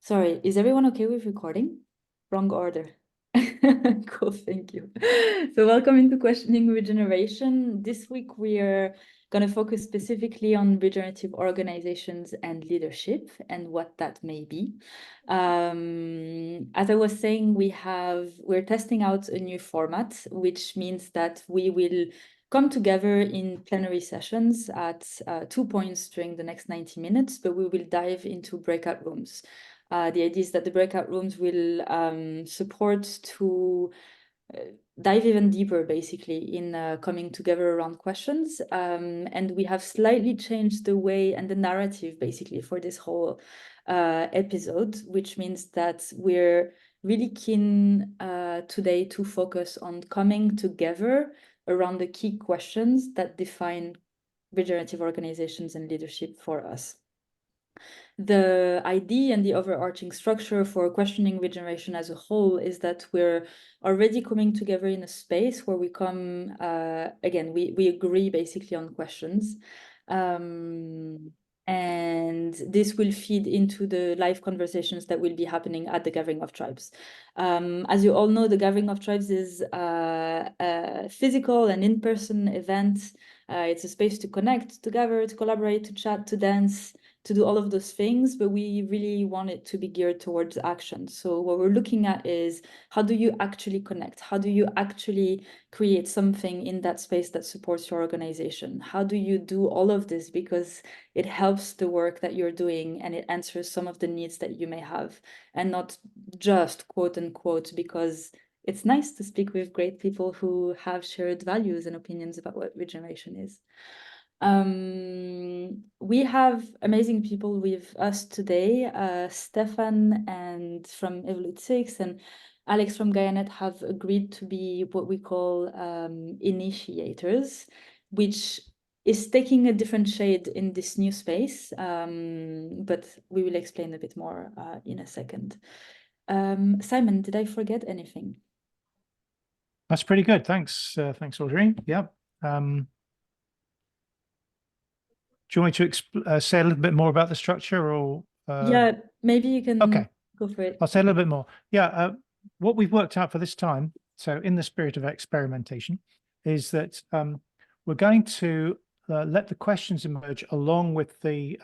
Sorry, is everyone okay with recording? Wrong order. Cool, thank you. So welcome into Questioning Regeneration. This week we're going to focus specifically on regenerative organizations and leadership and what that may be. As I was saying, we're testing out a new format, which means that we will come together in plenary sessions at 2 points during the next 90 minutes, but we will dive into breakout rooms. The idea is that the breakout rooms will support to dive even deeper, basically, in coming together around questions. And we have slightly changed the way and the narrative, basically, for this whole episode, which means that we're really keen today to focus on coming together around the key questions that define regenerative organizations and leadership for us. The idea and the overarching structure for questioning regeneration as a whole is that we're already coming together in a space where we come, again, we agree basically on questions. And this will feed into the live conversations that will be happening at the Gathering of Tribes. As you all know, the Gathering of Tribes is a physical and in-person event. It's a space to connect, to gather, to collaborate, to chat, to dance, to do all of those things, but we really want it to be geared towards action. So what we're looking at is, how do you actually connect? How do you actually create something in that space that supports your organization? How do you do all of this because it helps the work that you're doing and it answers some of the needs that you may have, and not just quote unquote because it's nice to speak with great people who have shared values and opinions about what regeneration is. We have amazing people with us today. Stefan and from Evolute 6 and Alex from GaiaNet have agreed to be what we call initiators, which is taking a different shade in this new space, but we will explain a bit more in a second. Simon, did I forget anything? That's pretty good. Thanks, Audrey. Yeah. Do you want me to say a little bit more about the structure, or? Yeah, maybe you can go for it. I'll say a little bit more. Yeah, what we've worked out for this time, so in the spirit of experimentation, is that we're going to let the questions emerge along with the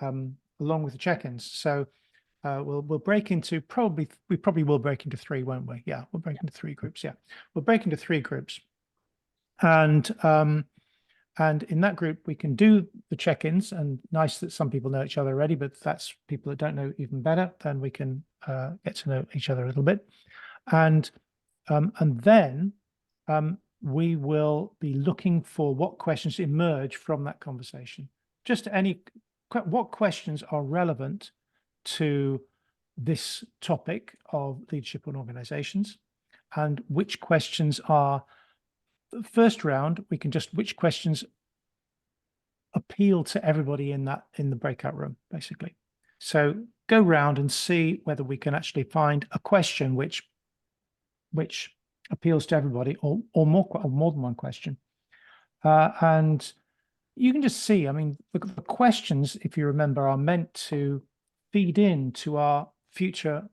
check-ins. So we'll break into we probably will break into three, won't we? Yeah, we'll break into three groups. Yeah, we'll break into three groups, and in that group, we can do the check-ins, and nice that some people know each other already, but that's people that don't know even better, then we can get to know each other a little bit. And then we will be looking for what questions emerge from that conversation. Just what questions are relevant to this topic of leadership in organizations, and which questions are first round, we can which questions appeal to everybody in the breakout room, basically. So go round and see whether we can actually find a question which appeals to everybody, or more than one question. And you can just see, I mean, the questions, if you remember, are meant to feed into our future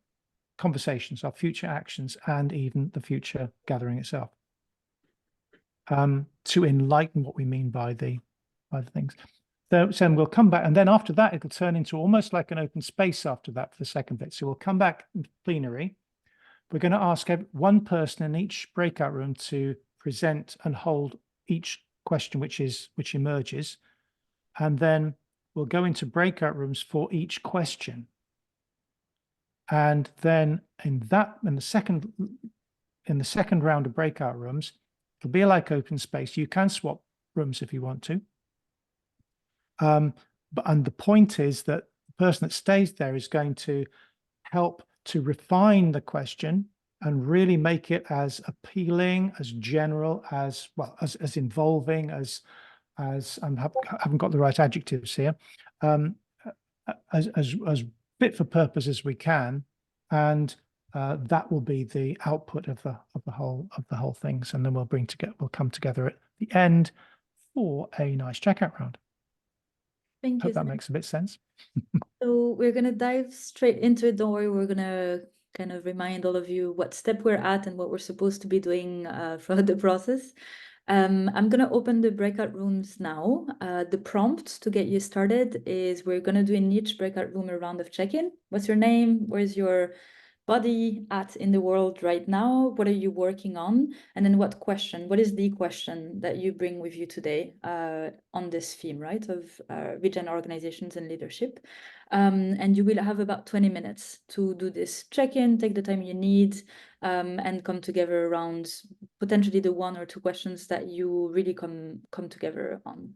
conversations, our future actions, and even the future gathering itself. To enlighten what we mean by the things. So we'll come back, and then after that, it'll turn into almost like an open space after that for the second bit. So we'll come back in plenary. We're going to ask one person in each breakout room to present and hold each question which emerges, and then we'll go into breakout rooms for each question. And then in the second round of breakout rooms, it'll be like open space. You can swap rooms if you want to. And the point is that the person that stays there is going to help to refine the question and really make it as appealing, as general, as involving, as I haven't got the right adjectives here, as fit for purpose as we can, and that will be the output of the whole things, and then we'll come together at the end for a nice checkout round. Thank you. Hope that makes a bit of sense. So we're going to dive straight into it. Don't worry, we're going to kind of remind all of you what step we're at and what we're supposed to be doing throughout the process. I'm going to open the breakout rooms now. The prompt to get you started is we're going to do in each breakout room a round of check-in. What's your name? Where's your body at in the world right now? What are you working on? And then what is the question that you bring with you today on this theme, right, of regen organizations and leadership? And you will have about 20 minutes to do this check-in, take the time you need, and come together around potentially the one or two questions that you really come together on.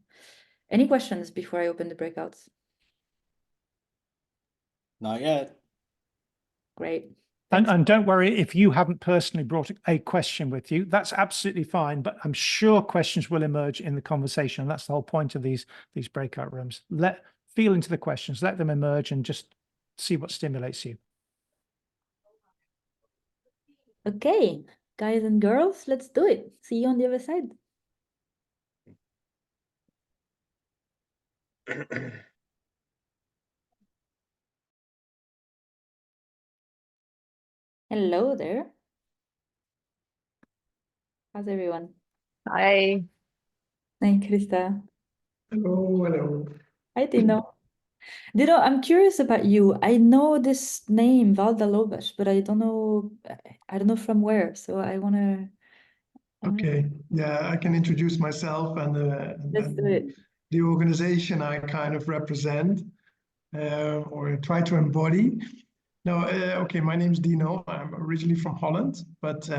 Any questions before I open the breakouts? Not yet. Great. And don't worry if you haven't personally brought a question with you, that's absolutely fine. But I'm sure questions will emerge in the conversation. And that's the whole point of these breakout rooms. Feel into the questions, let them emerge, and just see what stimulates you. Okay, guys and girls, let's do it. See you on the other side. Hello there. How's everyone? Hi. Hi, Krista. Hello, hello. Hi, Dino. Dino, I'm curious about you. I know this name, Valdalobas, but I don't know from where. So I wanna. Okay, yeah, I can introduce myself and Let's do it. the organization I kind of represent or try to embody. No, okay, my name's Dino. I'm originally from Holland, but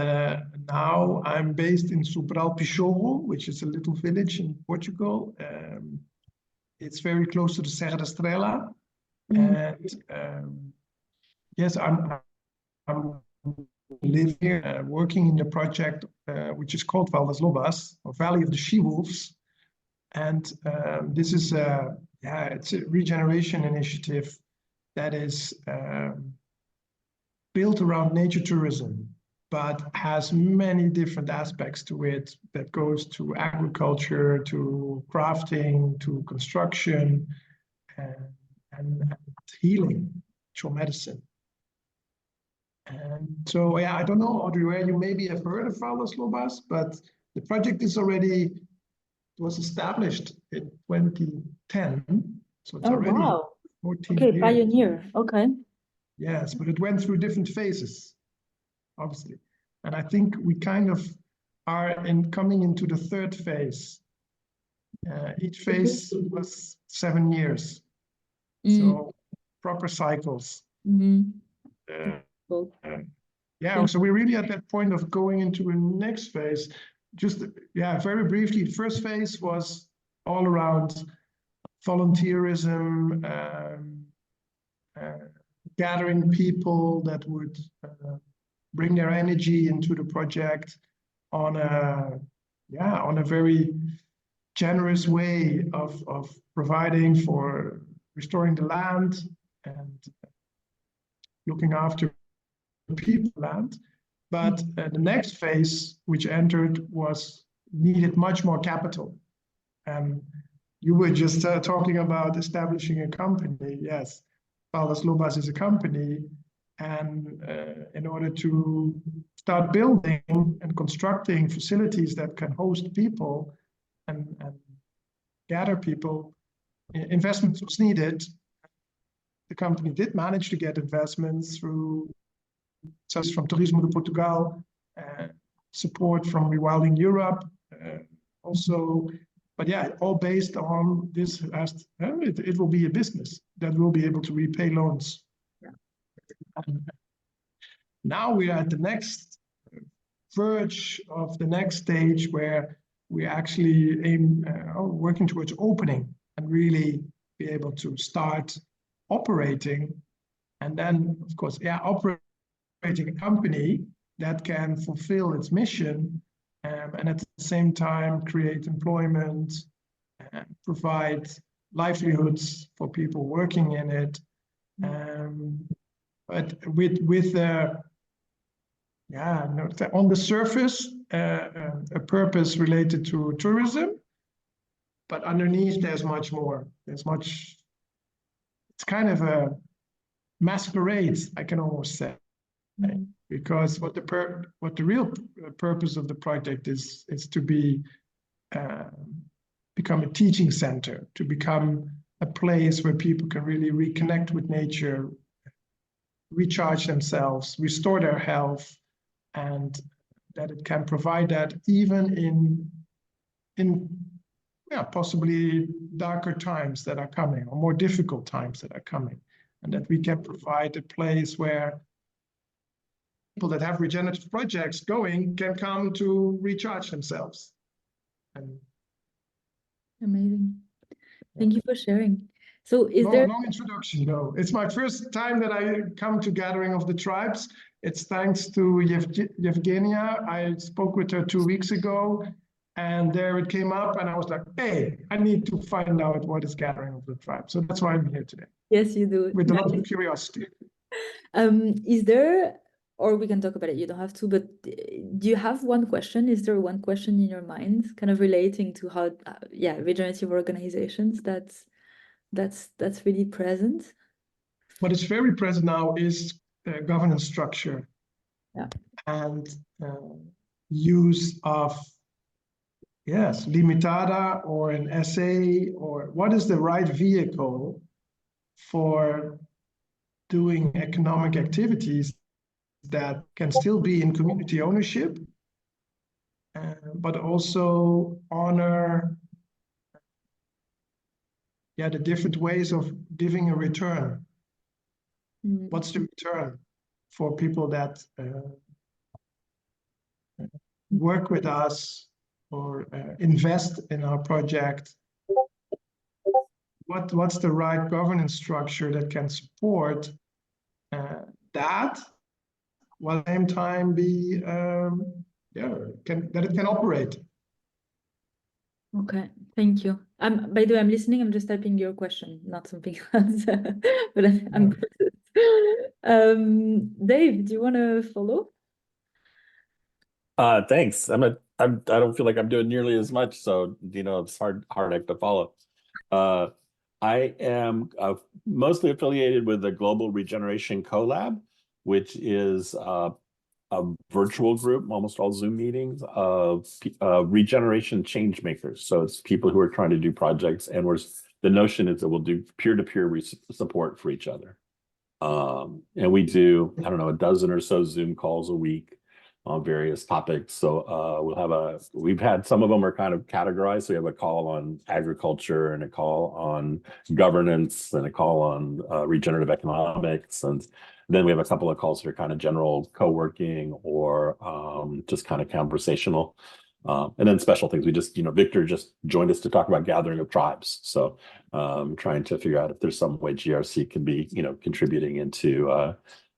now I'm based in Sobral Pichoro, which is a little village in Portugal. It's very close to the Serra da Estrela. And yes, I'm live here, working in the project, which is called Val das Lobas, or Valley of the She-Wolves. And this is it's a regeneration initiative that is built around nature tourism, but has many different aspects to it that goes to agriculture, to crafting, to construction, and healing, natural medicine. And so, yeah, I don't know, Audrey, where you maybe have heard of Val das Lobas, but the project was established in 2010. So it's already wow. 14 Okay, years. pioneer. Okay. Yes, but it went through different phases, obviously. And I think we kind of are coming into the third phase. Each phase was 7 years. So proper cycles. Cool. Yeah, so we're really at that point of going into a next phase. Just, yeah, very briefly, the first phase was all around volunteerism, gathering people that would bring their energy into the project on a very generous way of providing for restoring the land and looking after people land. But the next phase, which entered, needed much more capital. You were just talking about establishing a company. Yes, Val das Lobas is a company, and in order to start building and constructing facilities that can host people and gather people, investments was needed. The company did manage to get investments through such from Turismo de Portugal, support from Rewilding Europe, also. But yeah, all based on this, it will be a business that will be able to repay loans. Yeah. Now we are at the next verge of the next stage where we actually working towards opening and really be able to start operating. And then, of course, operating a company that can fulfill its mission and at the same time create employment, provide livelihoods for people working in it, but with on the surface a purpose related to tourism, but underneath there's much more. There's much it's kind of a masquerade, I can almost say, because what the real purpose of the project is to become a teaching center, to become a place where people can really reconnect with nature, recharge themselves, restore their health, and that it can provide that even in possibly darker times that are coming, or more difficult times that are coming, and that we can provide a place where people that have regenerative projects going can come to recharge themselves. And Amazing. Thank you for sharing. So is there long introduction though. It's my first time that I come to Gathering of the Tribes. It's thanks to Yevgenia. I spoke with her 2 weeks ago, and there it came up, and I was like, hey, I need to find out what is Gathering of the Tribes. So that's why I'm here today. Yes, you do. With a lot of curiosity. Is there, or we can talk about it, you don't have to, but do you have one question? Is there one question in your mind kind of relating to how, regenerative organizations that's really present? What is very present now is governance structure, and use of, yes, limitada or an SA, or what is the right vehicle for doing economic activities that can still be in community ownership, but also honor the different ways of giving a return. What's the return for people that work with us or invest in our project? What's the right governance structure that can support that, while at the same time be that it can operate? Okay, thank you. By the way, I'm listening. I'm just typing your question, not something else. But I'm Dave, do you want to follow? Thanks. I don't feel like I'm doing nearly as much, so it's hard act to follow. I am mostly affiliated with the Global Regeneration Collab, which is a virtual group, almost all Zoom meetings, of regeneration change makers. So it's people who are trying to do projects, and the notion is that we'll do peer-to-peer support for each other. And we do, I don't know, a dozen or so Zoom calls a week on various topics. So we've had, some of them are kind of categorized. So we have a call on agriculture, and a call on governance, and a call on regenerative economics. And then we have a couple of calls that are kind of general co-working, or just kind of conversational. And then special things. We just, Victor just joined us to talk about Gathering of Tribes. So trying to figure out if there's some way GRC can be, contributing into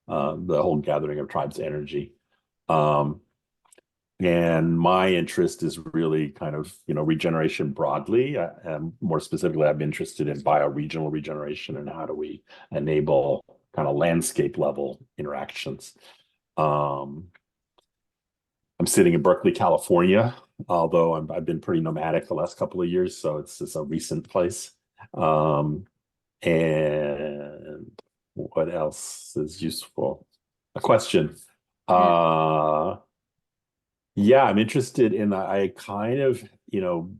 the whole Gathering of Tribes energy. And my interest is really kind of, regeneration broadly. And more specifically, I'm interested in bioregional regeneration, and how do we enable kind of landscape level interactions. I'm sitting in Berkeley, California, although I've been pretty nomadic the last couple of years, so it's a recent place. And what else is useful? A question. Yeah, I'm interested in, I kind of,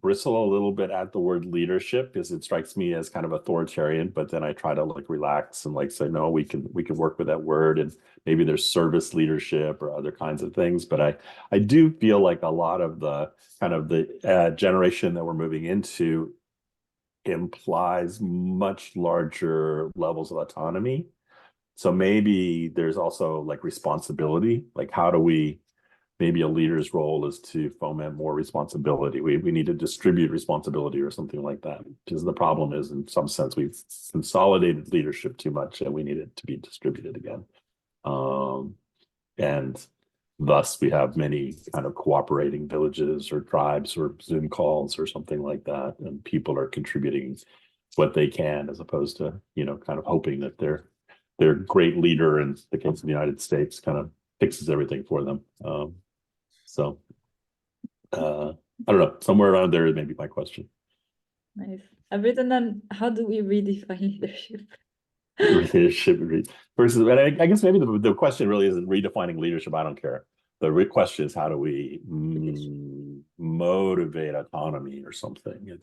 bristle a little bit at the word leadership, because it strikes me as kind of authoritarian, but then I try to relax and say, no, we can work with that word, and maybe there's service leadership or other kinds of things. But I do feel like a lot of the kind of the generation that we're moving into implies much larger levels of autonomy. So maybe there's also responsibility, how do we, maybe a leader's role is to foment more responsibility. We need to distribute responsibility or something like that. Because the problem is, in some sense, we've consolidated leadership too much, and we need it to be distributed again. And thus we have many kind of cooperating villages or tribes or Zoom calls or something like that. And people are contributing what they can, as opposed to, kind of hoping that their great leader, in the case of the United States, kind of fixes everything for them. So I don't know, somewhere around there may be my question. Nice. I've written down, how do we redefine leadership? Leadership versus, and I guess maybe the question really isn't redefining leadership. I don't care. The question is, how do we motivate autonomy or something?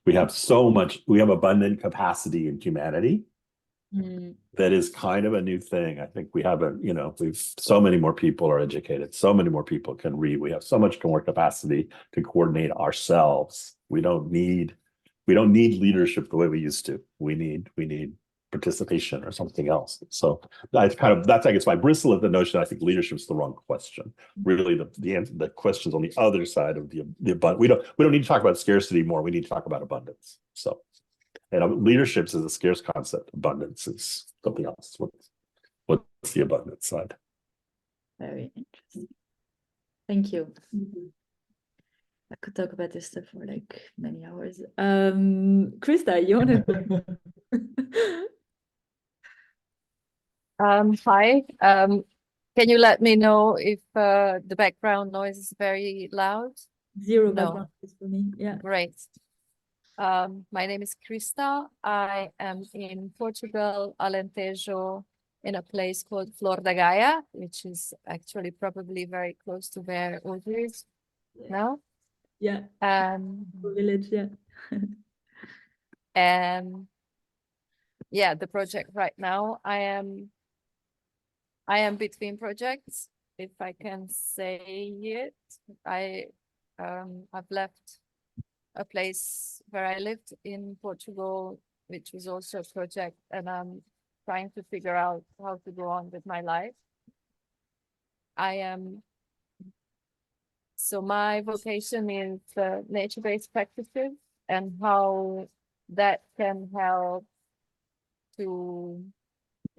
We have abundant capacity in humanity. That is kind of a new thing. I think we have so many more people are educated, so many more people can read. We have so much more capacity to coordinate ourselves. We don't need leadership the way we used to. We need participation or something else. So that's I guess why I bristle at the notion. I think leadership is the wrong question. Really, the question's on the other side of the abundance. We don't need to talk about scarcity more. We need to talk about abundance. So, and leadership is a scarce concept. Abundance is something else. What's the abundance side? Very interesting. Thank you. I could talk about this stuff for like many hours. Krista, you want to? Hi. Can you let me know if the background noise is very loud? Zero No. background noise for me. Yeah. Great. My name is Krista. I am in Portugal, Alentejo, in a place called Flor da Gaia, which is actually probably very close to where Audrey is now. Yeah. Village, yeah. And yeah, the project right now, I am between projects, if I can say it. I've left a place where I lived in Portugal, which was also a project, and I'm trying to figure out how to go on with my life. So my vocation is nature-based practices and how that can help to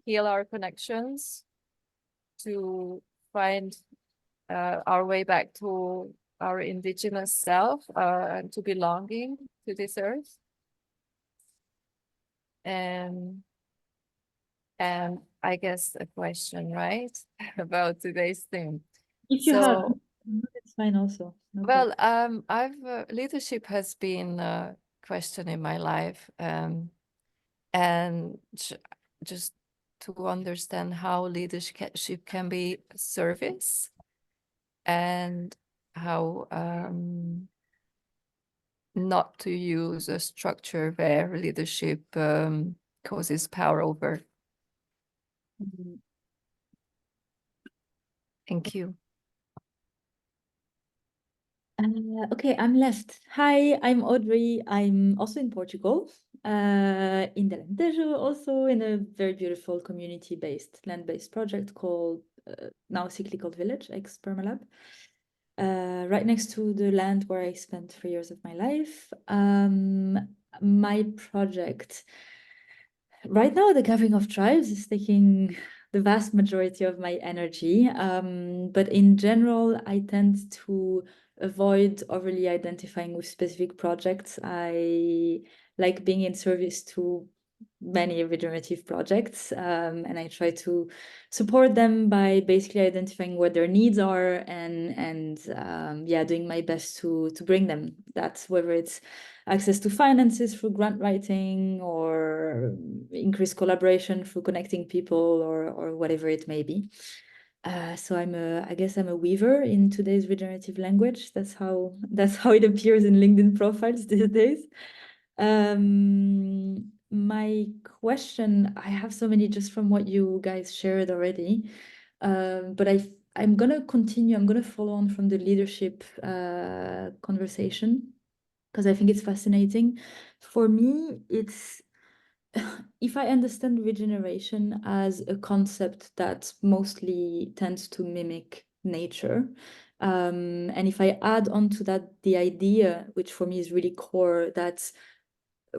heal our connections, to find our way back to our indigenous self and to belonging to this earth. And I guess a question, right, about today's theme. If you have, it's fine also. No well, problem. leadership has been a question in my life, and just to understand how leadership can be service, and how not to use a structure where leadership causes power over. Thank you. Okay, I'm left. Hi, I'm Audrey. I'm also in Portugal, in the Alentejo, also in a very beautiful community-based, land-based project called now Cyclical Village, ex-Permalab, right next to the land where I spent 3 years of my life. My project, right now, the Gathering of Tribes is taking the vast majority of my energy, but in general, I tend to avoid overly identifying with specific projects. I like being in service to many regenerative projects, and I try to support them by basically identifying what their needs are and doing my best to bring them. That's whether it's access to finances through grant writing or increased collaboration through connecting people or whatever it may be. So I guess I'm a weaver in today's regenerative language. That's how it appears in LinkedIn profiles these days. My question, I have so many just from what you guys shared already, but I'm gonna continue. I'm gonna follow on from the leadership conversation because I think it's fascinating. For me, it's if I understand regeneration as a concept that mostly tends to mimic nature, and if I add on to that the idea, which for me is really core, that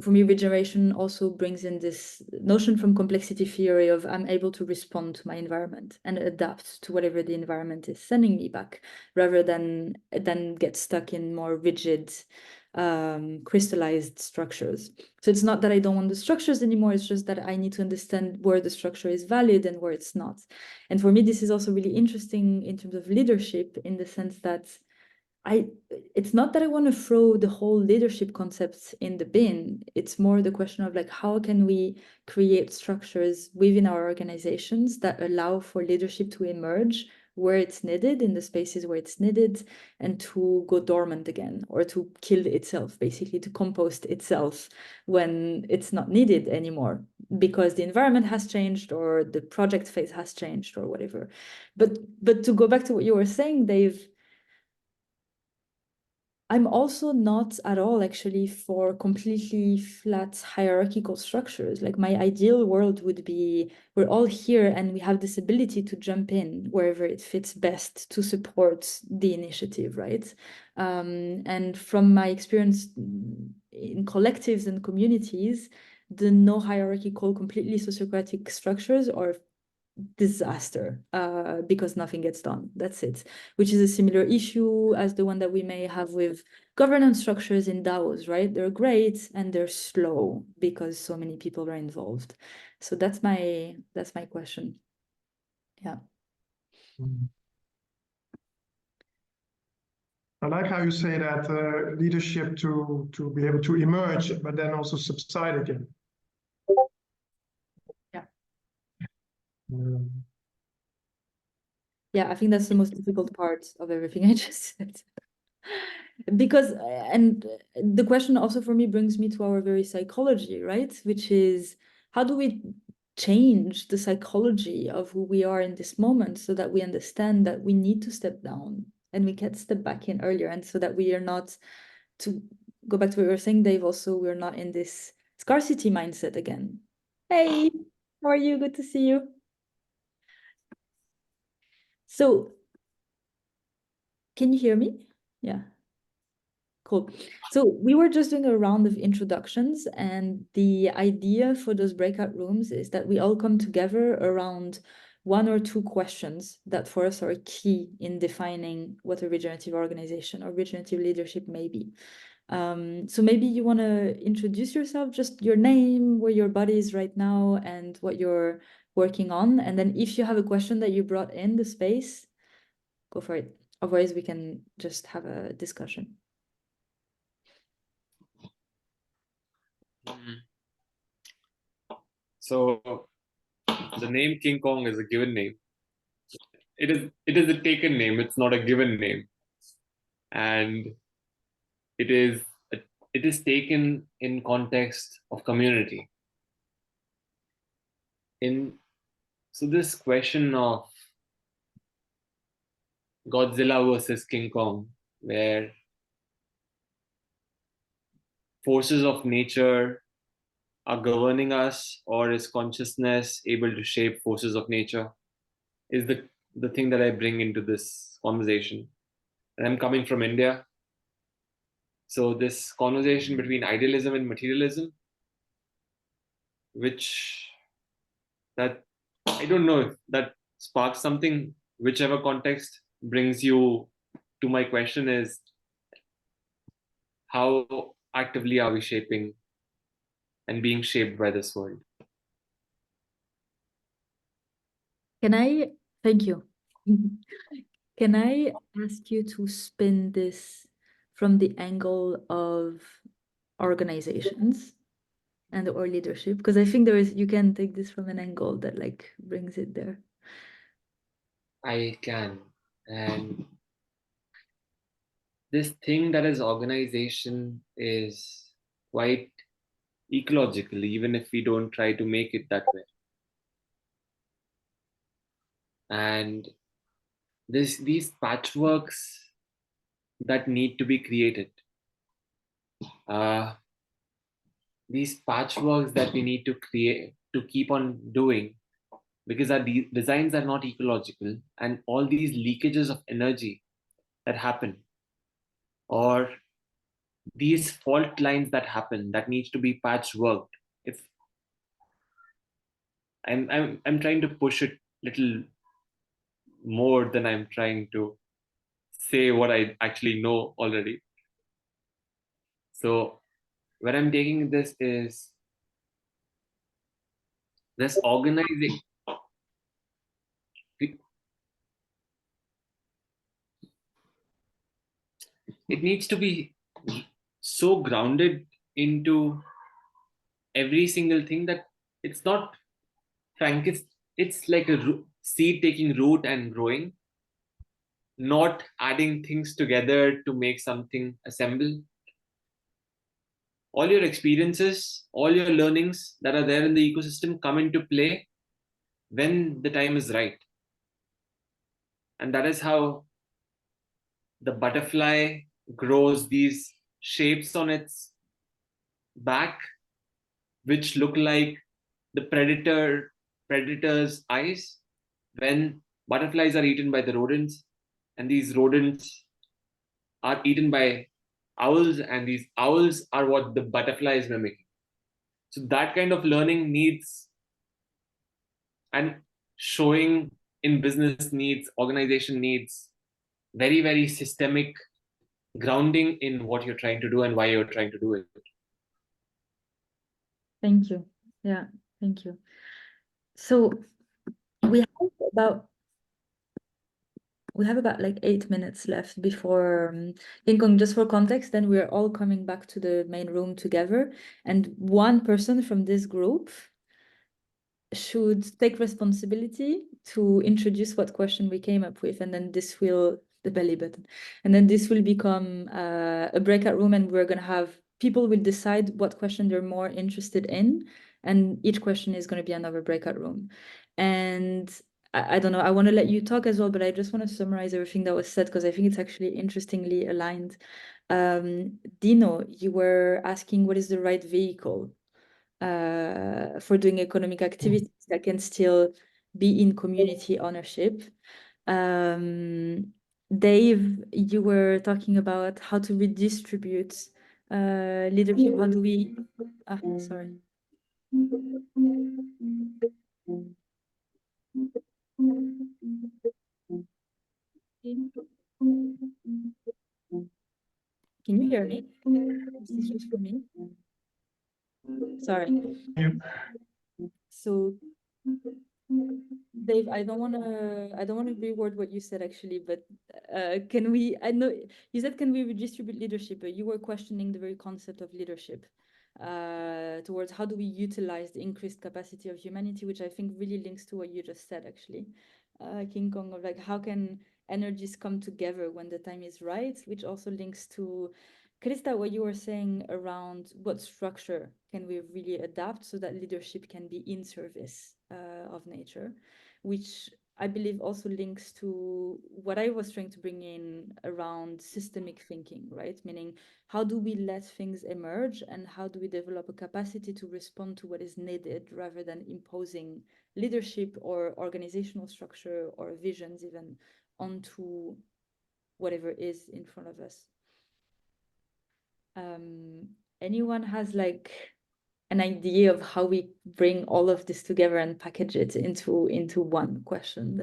for me, regeneration also brings in this notion from complexity theory of I'm able to respond to my environment and adapt to whatever the environment is sending me back, rather than get stuck in more rigid, crystallized structures. So it's not that I don't want the structures anymore, it's just that I need to understand where the structure is valid and where it's not. And for me, this is also really interesting in terms of leadership, in the sense that it's not that I want to throw the whole leadership concept in the bin. It's more the question of like, how can we create structures within our organizations that allow for leadership to emerge where it's needed, in the spaces where it's needed, and to go dormant again, or to kill itself, basically to compost itself when it's not needed anymore because the environment has changed or the project phase has changed or whatever. But to go back to what you were saying, Dave, I'm also not at all actually for completely flat hierarchical structures. Like my ideal world would be we're all here and we have this ability to jump in wherever it fits best to support the initiative, right? And from my experience in collectives and communities, the no hierarchical, completely sociocratic structures are disaster because nothing gets done. That's it, which is a similar issue as the one that we may have with governance structures in DAOs, right? They're great and they're slow because so many people are involved. So that's my question. Yeah. I like how you say that leadership to be able to emerge, but then also subside again. Yeah. Um, Yeah, I think that's the most difficult part of everything I just said. Because, and the question also for me brings me to our very psychology, right? Which is, how do we change the psychology of who we are in this moment so that we understand that we need to step down and we can step back in earlier, and so that we are not, to go back to what you were saying, Dave, also we're not in this scarcity mindset again. Hey, how are you? Good to see you. So, can you hear me? Yeah. Cool. So we were just doing a round of introductions, and the idea for those breakout rooms is that we all come together around one or two questions that for us are key in defining what a regenerative organization or regenerative leadership may be. So maybe you want to introduce yourself, just your name, where your body is right now, and what you're working on. And then if you have a question that you brought in the space, go for it. Otherwise, we can just have a discussion. So the name King Kong is a given name. It is a taken name. It's not a given name, and it is taken in context of community. So this question of Godzilla versus King Kong, where forces of nature are governing us, or is consciousness able to shape forces of nature, is the thing that I bring into this conversation. And I'm coming from India. So this conversation between idealism and materialism, which that I don't know if that sparks something, whichever context brings you to my question is, how actively are we shaping and being shaped by this world? Thank you. Can I ask you to spin this from the angle of organizations and or leadership? Because I think you can take this from an angle that like brings it there. I can. And this thing that is organization is quite ecological, even if we don't try to make it that way. And these patchworks that need to be created, these patchworks that we need to create, to keep on doing, because our designs are not ecological, and all these leakages of energy that happen, or these fault lines that happen, that needs to be patchworked. If I'm trying to push it little more than I'm trying to say what I actually know already. So where I'm taking this is this organizing. it needs to be so grounded into every single thing that it's not frank, it's like a seed taking root and growing, not adding things together to make something assemble. All your experiences, all your learnings that are there in the ecosystem come into play when the time is right. And that is how the butterfly grows these shapes on its back, which look like the predator's eyes when butterflies are eaten by the rodents, and these rodents are eaten by owls, and these owls are what the butterfly is mimicking. So that kind of learning needs, and showing in business needs, organization needs very, very systemic grounding in what you're trying to do and why you're trying to do it. Thank you. Yeah, thank you. So we have about like 8 minutes left before King Kong. Just for context, then we're all coming back to the main room together, and one person from this group should take responsibility to introduce what question we came up with, and then this will, the belly button, and then this will become a breakout room, and we're gonna have, people will decide what question they're more interested in, and each question is gonna be another breakout room. And I don't know, I want to let you talk as well, but I just want to summarize everything that was said because I think it's actually interestingly aligned. Dino, you were asking what is the right vehicle for doing economic activities that can still be in community ownership. Dave, you were talking about how to redistribute leadership. How do we, sorry. Can you hear me? This is just for me. Sorry. So, Dave, I don't want to reword what you said actually, but can we? I know you said can we redistribute leadership, but you were questioning the very concept of leadership towards how do we utilize the increased capacity of humanity, which I think really links to what you just said actually, King Kong, of like how can energies come together when the time is right, which also links to Krista, what you were saying around what structure can we really adapt so that leadership can be in service of nature, which I believe also links to what I was trying to bring in around systemic thinking, right? Meaning, how do we let things emerge and how do we develop a capacity to respond to what is needed rather than imposing leadership or organizational structure or visions even onto whatever is in front of us. Anyone has like an idea of how we bring all of this together and package it into one question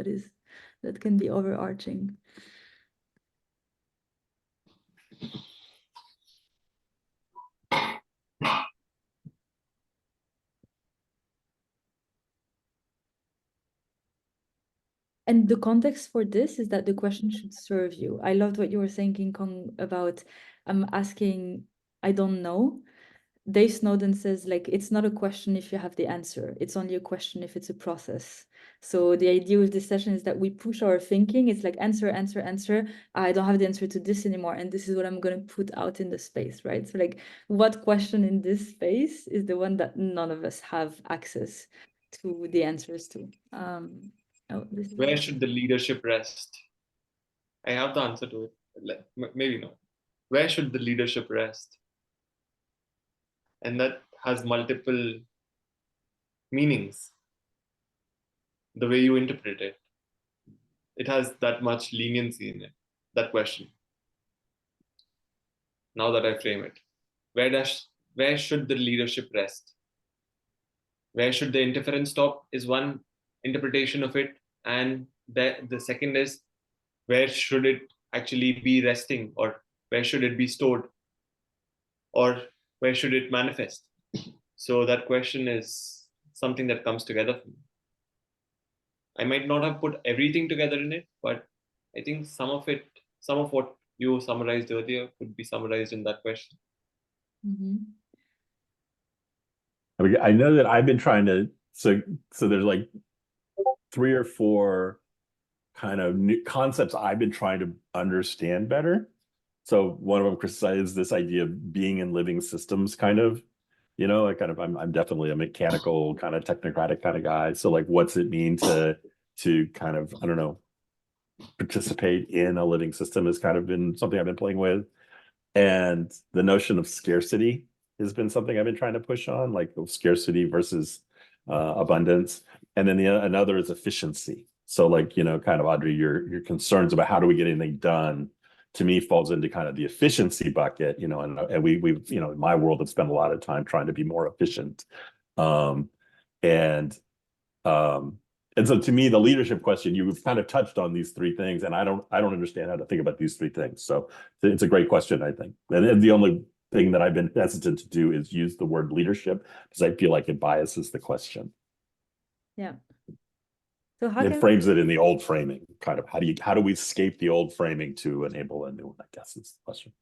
that can be overarching? And the context for this is that the question should serve you. I loved what you were saying, King Kong, about asking, I don't know. Dave Snowden says, like, it's not a question if you have the answer. It's only a question if it's a process. So the idea with this session is that we push our thinking. It's like answer, answer, answer. I don't have the answer to this anymore. And this is what I'm going to put out in the space, right? So like, what question in this space is the one that none of us have access to the answers to? Where should the leadership rest? I have the answer to it. Maybe no. Where should the leadership rest? And that has multiple meanings. The way you interpret it, it has that much leniency in it, that question. Now that I frame it, where should the leadership rest? Where should the interference stop is one interpretation of it, and the second is where should it actually be resting, or where should it be stored, or where should it manifest? So that question is something that comes together for me. I might not have put everything together in it, but I think some of what you summarized earlier could be summarized in that question. Mhm. I mean, I know that I've been trying to, so there's like 3 or 4 kind of new concepts I've been trying to understand better. So one of them, Chris, is this idea of being in living systems, kind of, I kind of, I'm definitely a mechanical kind of technocratic kind of guy. So like, what's it mean to kind of, I don't know, participate in a living system has kind of been something I've been playing with. And the notion of scarcity has been something I've been trying to push on, like scarcity versus abundance. And then another is efficiency. So like, kind of Audrey, your concerns about how do we get anything done, to me falls into kind of the efficiency bucket, and we've, in my world, have spent a lot of time trying to be more efficient. And so to me, the leadership question, you've kind of touched on these 3 things, and I don't understand how to think about these 3 things. So it's a great question, I think. And the only thing that I've been hesitant to do is use the word leadership, because I feel like it biases the question. Yeah. So how It can frames it in the old framing, kind of how do we escape the old framing to enable a new one, I guess is the question.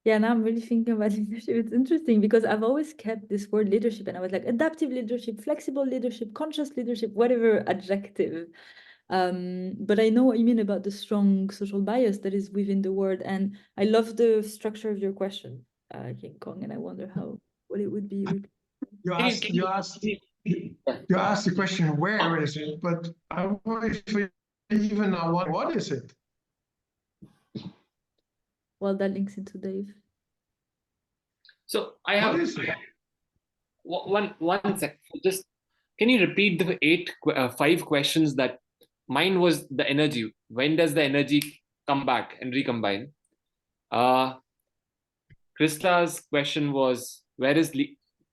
Yeah, now I'm really thinking about leadership. It's interesting because I've always kept this word leadership, and I was like adaptive leadership, flexible leadership, conscious leadership, whatever adjective. But I know what you mean about the strong social bias that is within the word, and I love the structure of your question, King Kong, and I wonder what it would be. You asked the question, where is it? But I wonder if we even know what is it? Well, that links into Dave. So I have What is it? one sec. Just can you repeat the 5 questions that mine was the energy. When does the energy come back and recombine? Krista's question was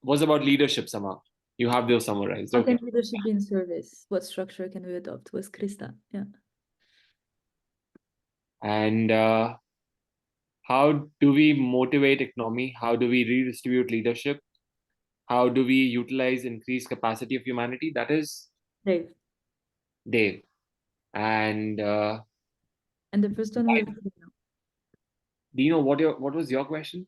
was about leadership somehow. You have those summarized. How Okay. can leadership be in service? What structure can we adopt? Was Krista? Yeah. And how do we motivate economy? How do we redistribute leadership? How do we utilize increased capacity of humanity? That is Dave. And the first one was Dino, what was your question?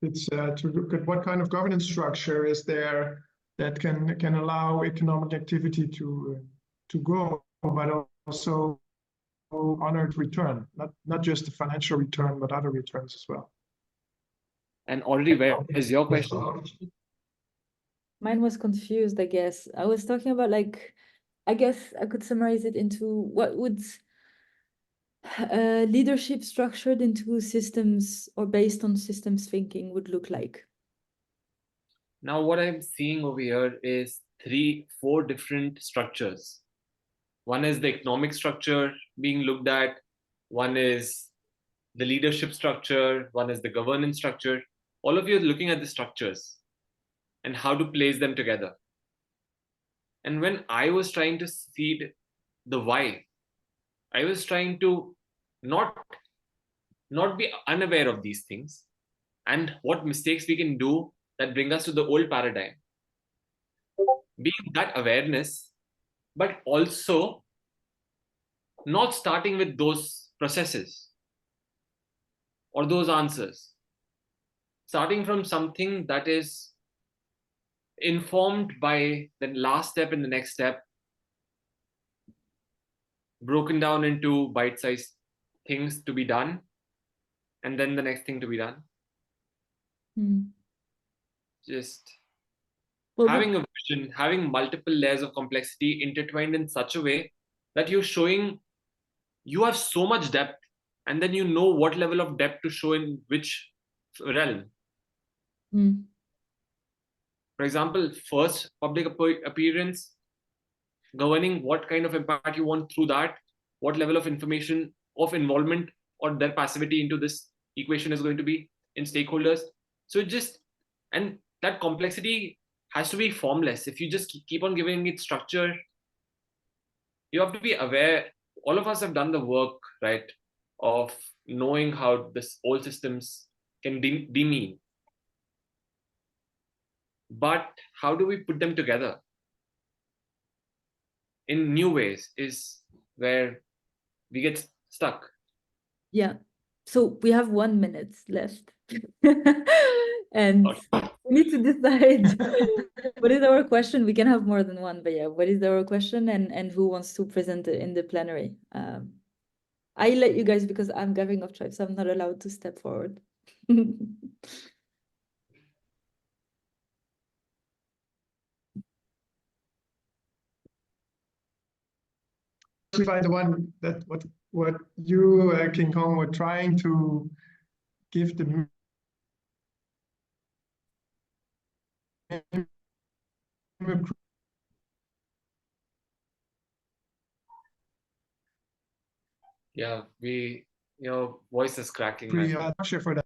It's to look at what kind of governance structure is there that can allow economic activity to grow, but also honored return, not just the financial return, but other returns as well. And already, where is your question? Mine was confused, I guess. I was talking about I guess I could summarize it into what would leadership structured into systems or based on systems thinking would look like. Now, what I'm seeing over here is 4 different structures. One is the economic structure being looked at. One is the leadership structure. One is the governance structure. All of you are looking at the structures and how to place them together. And when I was trying to seed the why, I was trying to not be unaware of these things and what mistakes we can do that bring us to the old paradigm. Being that awareness, but also not starting with those processes or those answers. Starting from something that is informed by the last step and the next step, broken down into bite-sized things to be done, and then the next thing to be done. Just having a vision, having multiple layers of complexity intertwined in such a way that you're showing you have so much depth, and then you know what level of depth to show in which realm. For example, first public appearance, governing what kind of impact you want through that, what level of information of involvement or their passivity into this equation is going to be in stakeholders. So and that complexity has to be formless. If you just keep on giving it structure, you have to be aware. All of us have done the work, right, of knowing how this old systems can demean. But how do we put them together? in new ways is where we get stuck. Yeah. So we have 1 minute left. And we need to decide what is our question. We can have more than one, but yeah, what is our question and who wants to present it in the plenary? I let you guys because I'm gathering of tribes, so I'm not allowed to step forward. Find the one that what you, King Kong, were trying to give the Yeah, your voice is cracking. My friend. structure for that.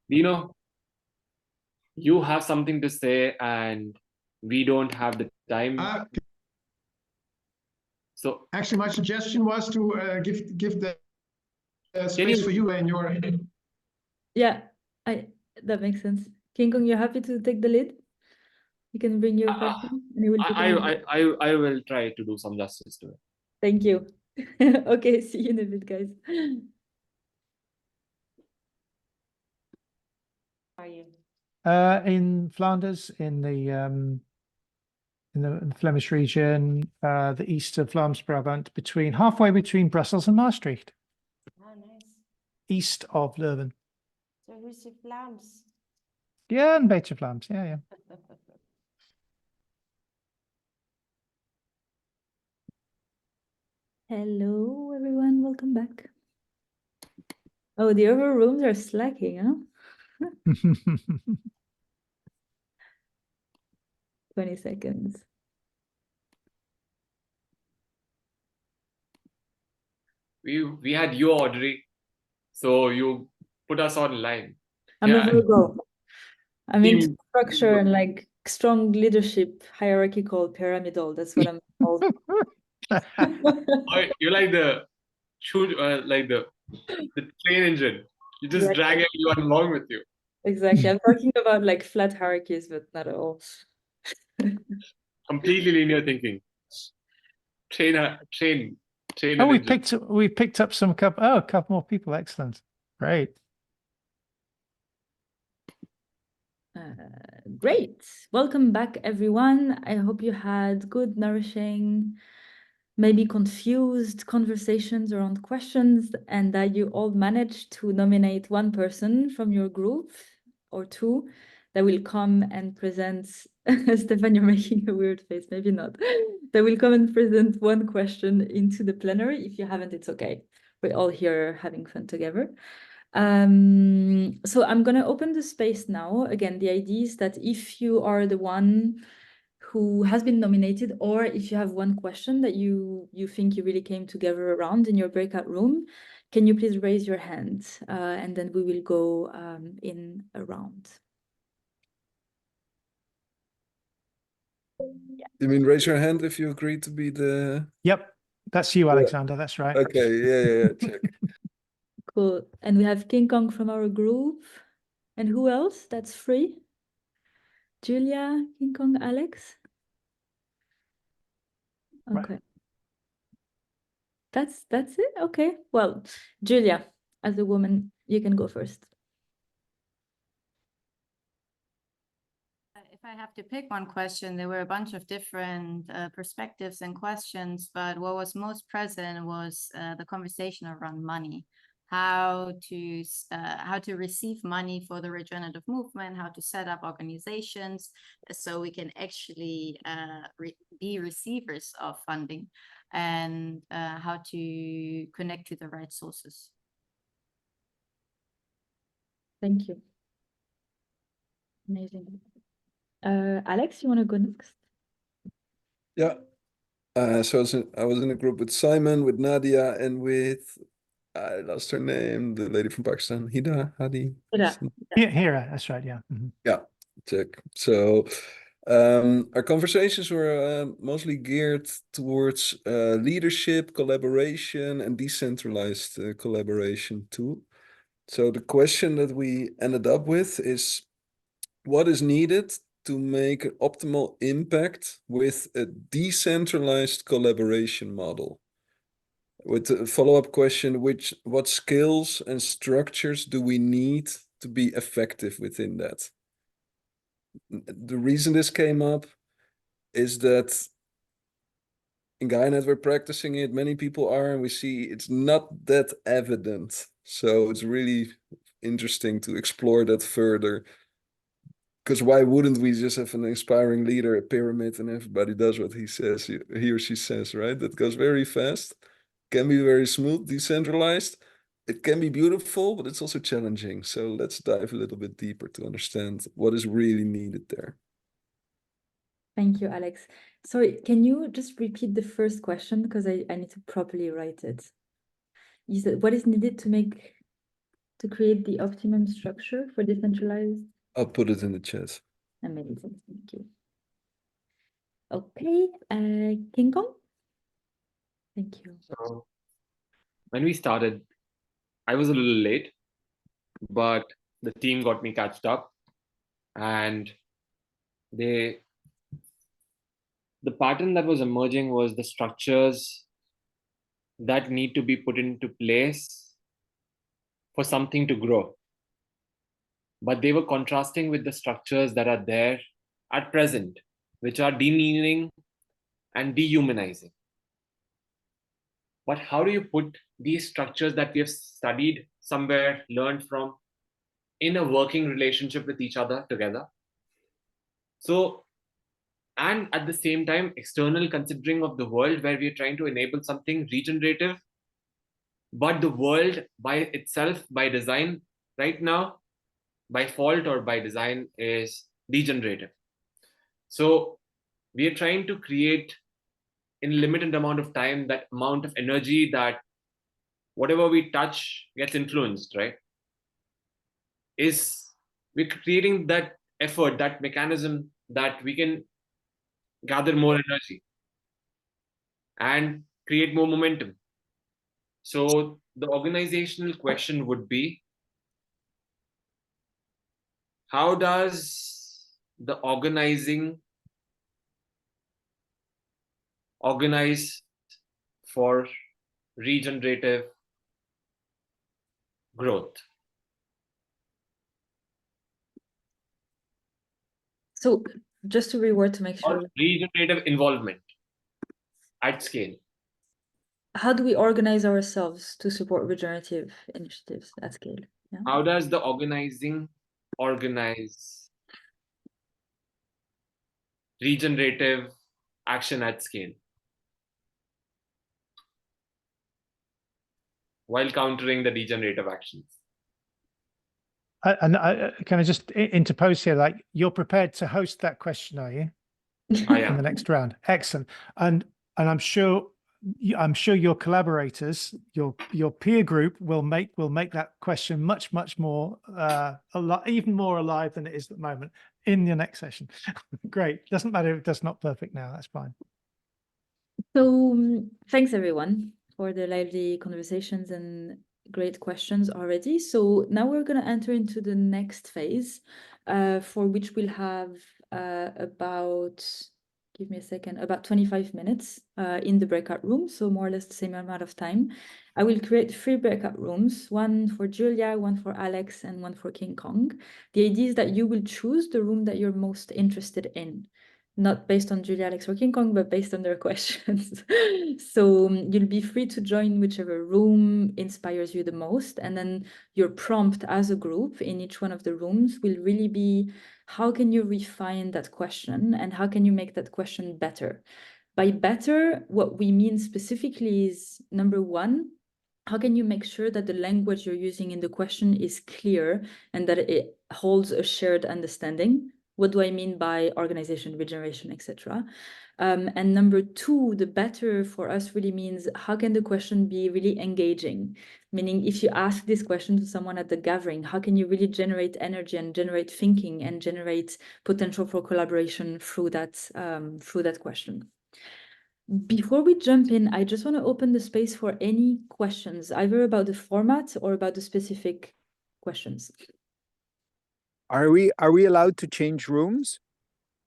Dino, you have something to say and we don't have the time. So Actually, my suggestion was to give the space for you and your. Yeah, that makes sense. King Kong, you're happy to take the lead? You can bring your question and you will take it. I will try to do some justice to it. Thank you. Okay, see you in a bit, guys. How are you? In Flanders, in the Flemish region, the east of Vlaams-Brabant, halfway between Brussels and Maastricht, Oh, nice. east of Leuven. So who's the Vlaams? Yeah, een beetje Vlaams. Yeah, yeah. Hello, everyone. Welcome back. Oh, the other rooms are slacking, huh? 20 seconds. We had you, Audrey, so you put us online. I'm a Virgo. I'm Team- into structure and like strong leadership, hierarchical, pyramidal. That's what I'm called. Oh, you like the like the train engine. You just Yeah. drag everyone along with you. Exactly. I'm talking about like flat hierarchies, but not at all. Completely linear thinking. Train. Oh, we engine. picked up a couple more people. Excellent. Great. Great. Welcome back, everyone. I hope you had good, nourishing, maybe confused conversations around questions, and that you all managed to nominate one person from your group or two that will come and present. Stefan, you're making a weird face, maybe not. That will come and present one question into the plenary. If you haven't, it's okay. We're all here having fun together. So I'm going to open the space now. Again, the idea is that if you are the one who has been nominated, or if you have one question that you think you really came together around in your breakout room, can you please raise your hand? And then we will go in a round. Yeah. You mean raise your hand if you agree to be the... Yep, that's you, Alexander. That's right. Okay, yeah, check. Cool. And we have King Kong from our group. And who else? That's free. Julia, King Kong, Alex. Okay. Right. That's it? Okay. Well, Julia, as a woman, you can go first. If I have to pick one question, there were a bunch of different perspectives and questions, but what was most present was the conversation around money. How to receive money for the regenerative movement, how to set up organizations so we can actually be receivers of funding, and how to connect to the right sources. Thank you. Amazing. Alex, you want to go next? Yeah. So I was in a group with Simon, with Nadia, and with... I lost her name, the lady from Pakistan, Hadi. Hira, that's right, yeah. Mm-hmm. Yeah, check. So our conversations were mostly geared towards leadership, collaboration, and decentralized collaboration too. So the question that we ended up with is, what is needed to make an optimal impact with a decentralized collaboration model. With a follow-up question, what skills and structures do we need to be effective within that? The reason this came up is that in Guynet we're practicing it, many people are, and we see it's not that evident. So it's really interesting to explore that further. Because why wouldn't we just have an inspiring leader, a pyramid, and everybody does what he says, he or she says, right? That goes very fast, can be very smooth, decentralized. It can be beautiful, but it's also challenging. So let's dive a little bit deeper to understand what is really needed there. Thank you, Alex. Sorry, can you just repeat the first question? Because I need to properly write it. You said, what is needed to create the optimum structure for decentralized? I'll put it in the chat. Amazing, thank you. Okay, King Kong? Thank you. So when we started, I was a little late, but the team got me catched up, and the pattern that was emerging was the structures that need to be put into place for something to grow. But they were contrasting with the structures that are there at present, which are demeaning and dehumanizing. But how do you put these structures that we have studied somewhere, learned from, in a working relationship with each other together? So, and at the same time, external considering of the world where we are trying to enable something regenerative, but the world by itself, by design, right now, by fault or by design, is degenerative. So we are trying to create in limited amount of time that amount of energy that whatever we touch gets influenced, right? We're creating that effort, that mechanism that we can gather more energy and create more momentum. So the organizational question would be, how does the organizing organize for regenerative growth? So just to reword to make Or sure, regenerative involvement at scale. how do we organize ourselves to support regenerative initiatives at scale? Yeah. How does the organizing organize regenerative action at scale while countering the degenerative actions? And can I just interpose here? Like, you're prepared to host that question, are you? I In am. the next round. Excellent. And I'm sure your collaborators, your peer group will make that question much more even more alive than it is at the moment in the next session. Great. Doesn't matter if it's not perfect now. That's fine. So thanks everyone for the lively conversations and great questions already. So now we're going to enter into the next phase, for which we'll have about, give me a second, about 25 minutes in the breakout room. So more or less the same amount of time. I will create 3 breakout rooms, one for Julia, one for Alex, and one for King Kong. The idea is that you will choose the room that you're most interested in. Not based on Julia, Alex, or King Kong, but based on their questions. So you'll be free to join whichever room inspires you the most. And then your prompt as a group in each one of the rooms will really be, how can you refine that question and how can you make that question better? By better, what we mean specifically is, number one, how can you make sure that the language you're using in the question is clear and that it holds a shared understanding? What do I mean by organization, regeneration, etc.? And number two, the better for us really means, how can the question be really engaging? Meaning, if you ask this question to someone at the gathering, how can you really generate energy and generate thinking and generate potential for collaboration through that question? Before we jump in, I just want to open the space for any questions, either about the format or about the specific questions. Are we allowed to change rooms?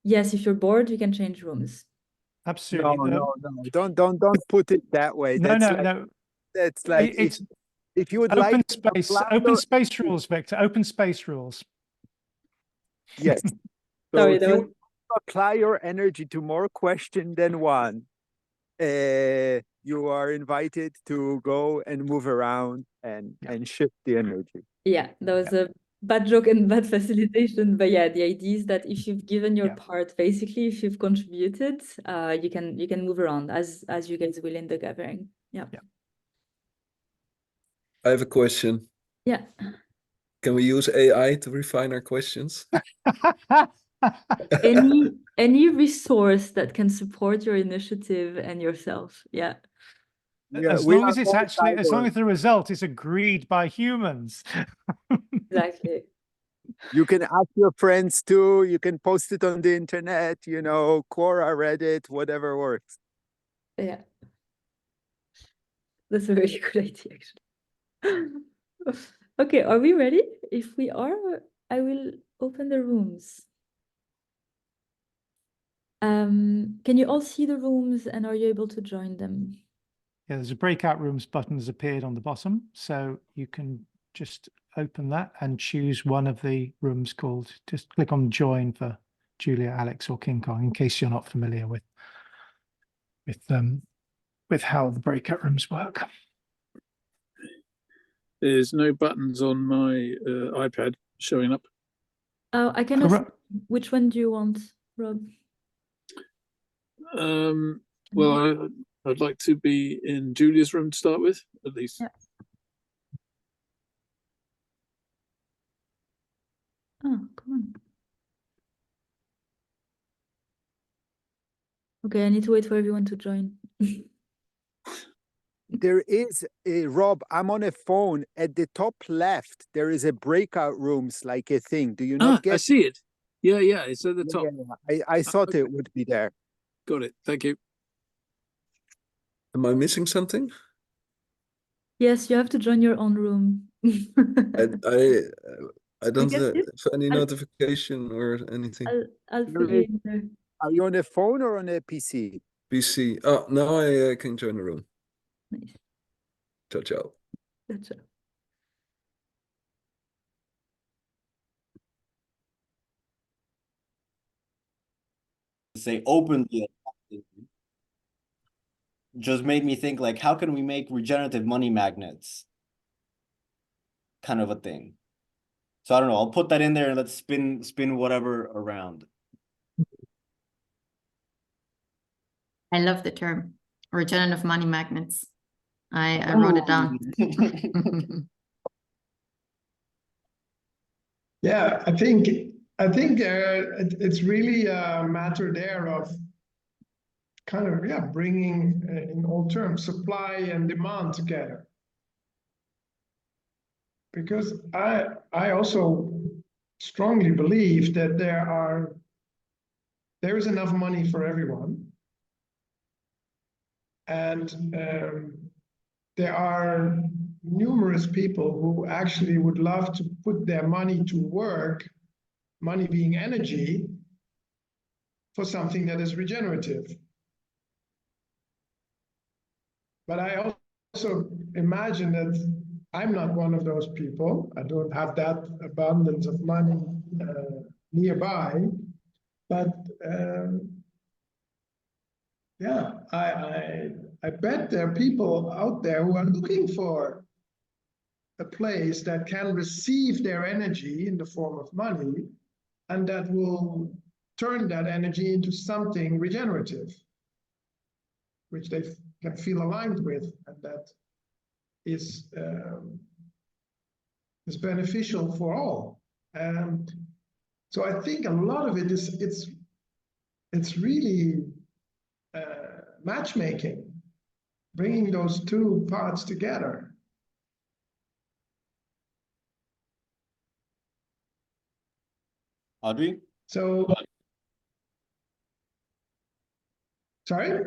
Yes, if you're bored, you can change rooms. Absolutely. No. Don't put it that way. No, That's no, like, no. that's like It's if you would open like to space. apply Open your- space rules, Victor. Open space rules. Yes. So Sorry, if that you was apply your energy to more question than one, you are invited to go and move around and shift the energy. yeah, that was a bad joke and bad facilitation. But yeah, the idea is that if you've given your Yeah. part, basically, if you've contributed, you can move around as you guys will in the gathering. Yeah. I have a question. Yeah. Can we use AI to refine our questions? Any resource that can support your initiative and yourself. Yeah. Yeah, As we long are as it's all actually, as long cyborgs. as the result is agreed by humans. Exactly. You can ask your friends too. You can post it on the internet, you know, Quora, Reddit, whatever works. Yeah. That's a very good idea, actually. Okay, are we ready? If we are, I will open the rooms. Can you all see the rooms and are you able to join them? Yeah, there's a breakout rooms button has appeared on the bottom, so you can just open that and choose one of the rooms called. Just click on join for Julia, Alex, or King Kong, in case you're not familiar with how the breakout rooms work. There's no buttons on my iPad showing up. Oh, I can ask, which one do you want, Rob? Well, I'd like to be in Julia's room to start with, at least. Yeah. Oh, come on. Okay, I need to wait for everyone to join. There is a Rob, I'm on a phone at the top left. There is a breakout rooms like a thing. Do you not get? I see it. Yeah, it's at the top. I thought okay. it would be there. Got it. Thank you. Am I missing something? Yes, you have to join your own room. I don't get have it? any I'll- notification or anything. I'll fill you in there. Are you on a phone or on a PC? PC. Oh, now I can join the room. Nice. Ciao, ciao. Gotcha. Say openly just made me think, like, how can we make regenerative money magnets kind of a thing? So I don't know, I'll put that in there and let's spin whatever around. I love the term regenerative money magnets. I wrote it down. Yeah, I think it's really a matter there of kind of bringing in all terms supply and demand together. Because I also strongly believe that there is enough money for everyone, and there are numerous people who actually would love to put their money to work, money being energy, for something that is regenerative. But I also imagine that I'm not one of those people. I don't have that abundance of money nearby. But yeah, I bet there are people out there who are looking for a place that can receive their energy in the form of money, and that will turn that energy into something regenerative, which they can feel aligned with, and that is beneficial for all. So I think a lot of it is it's really matchmaking, bringing those two parts together. Audrey? So, sorry?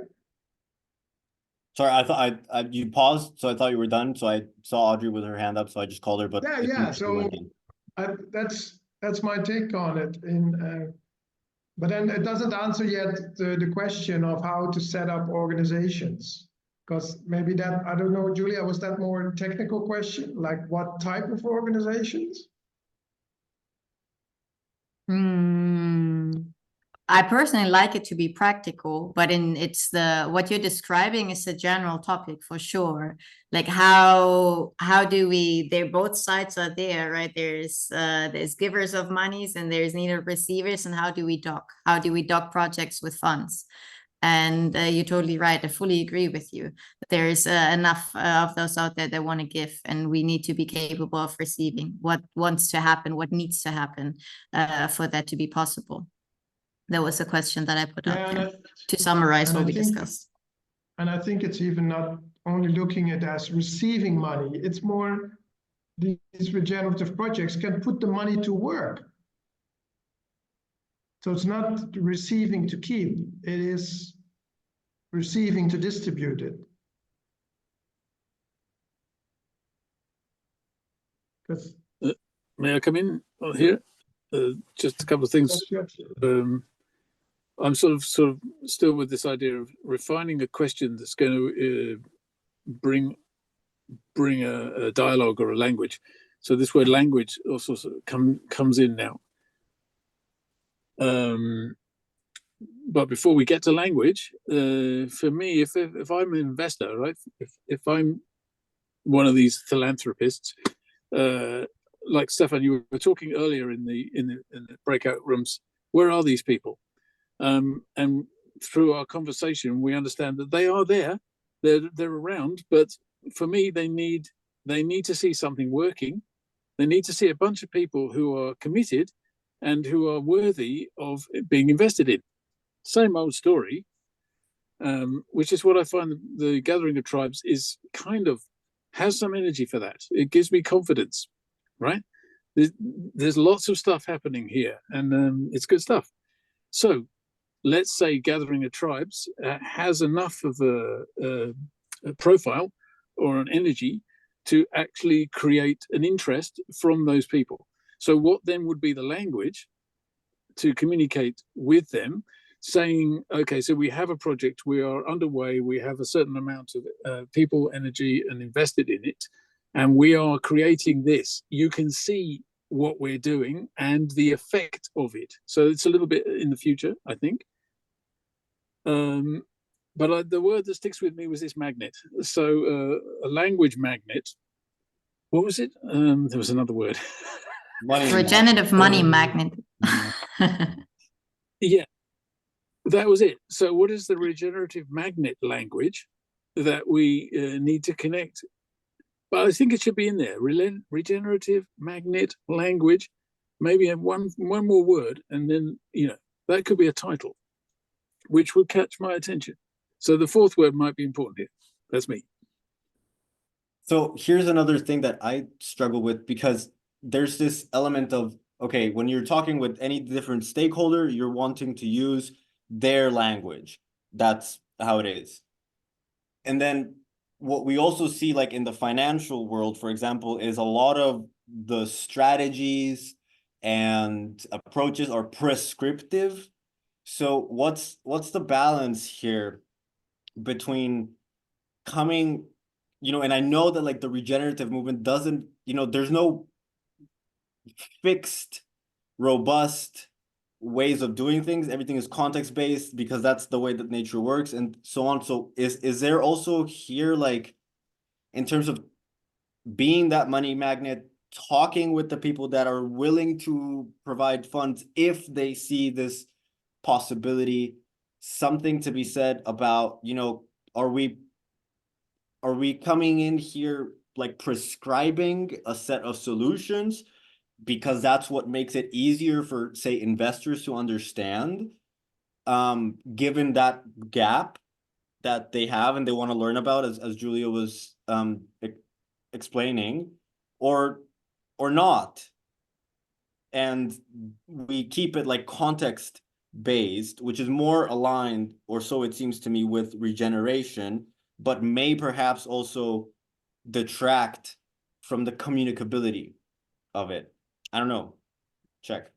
Sorry, I thought I you paused, so I thought you were done. So I saw Audrey with her hand up, so I just called her. But Yeah. So that's my take on it. But then it doesn't answer yet the question of how to set up organizations. Because maybe that, I don't know, Julia, was that more technical question? Like what type of organizations? I personally like it to be practical, but what you're describing is a general topic for sure. Like how do we, both sides are there, right? There's givers of monies and there's neither receivers, and how do we dock projects with funds? And you're totally right. I fully agree with you. There's enough of those out there that want to give, and we need to be capable of receiving what wants to happen, what needs to happen for that to be possible. That was a question that I put out there to summarize what we discussed. And I think it's even not only looking at as receiving money, it's more these regenerative projects can put the money to work. So it's not receiving to keep, it is receiving to distribute it. May I come in here? Just a couple of things. I'm sort of still with this idea of refining a question that's going to bring a dialogue or a language. So this word language also comes in now. But before we get to language, for me, if I'm an investor, right, if I'm one of these philanthropists, like Stefan, you were talking earlier in the breakout rooms, where are these people? And through our conversation, we understand that they are there, they're around, but for me, they need to see something working. They need to see a bunch of people who are committed and who are worthy of being invested in. Same old story, which is what I find the Gathering of Tribes is kind of has some energy for that. It gives me confidence, right? There's lots of stuff happening here, and it's good stuff. So let's say Gathering of Tribes has enough of a profile or an energy to actually create an interest from those people. So what then would be the language to communicate with them, saying, okay, so we have a project, we are underway, we have a certain amount of people, energy, and invested in it, and we are creating this. You can see what we're doing and the effect of it. So it's a little bit in the future, I think. But the word that sticks with me was this magnet. So a language magnet. What was it? There was another word. Regenerative money magnet. Yeah, that was it. So what is the regenerative magnet language that we need to connect? But I think it should be in there. Regenerative magnet language, maybe one more word, and then that could be a title, which would catch my attention. So the fourth word might be important here. That's me. So here's another thing that I struggle with, because there's this element of, okay, when you're talking with any different stakeholder, you're wanting to use their language. That's how it is. And then what we also see, like in the financial world, for example, is a lot of the strategies and approaches are prescriptive. So what's the balance here between coming, and I know that like the regenerative movement doesn't, there's no fixed, robust ways of doing things. Everything is context-based because that's the way that nature works and so on. So is there also here, like, in terms of being that money magnet, talking with the people that are willing to provide funds if they see this possibility, something to be said about, are we coming in here like prescribing a set of solutions because that's what makes it easier for, say, investors to understand, given that gap that they have and they want to learn about, as Julia was explaining, or not? And we keep it like context based, which is more aligned, or so it seems to me, with regeneration, but may perhaps also detract from the communicability of it. I don't know. Check.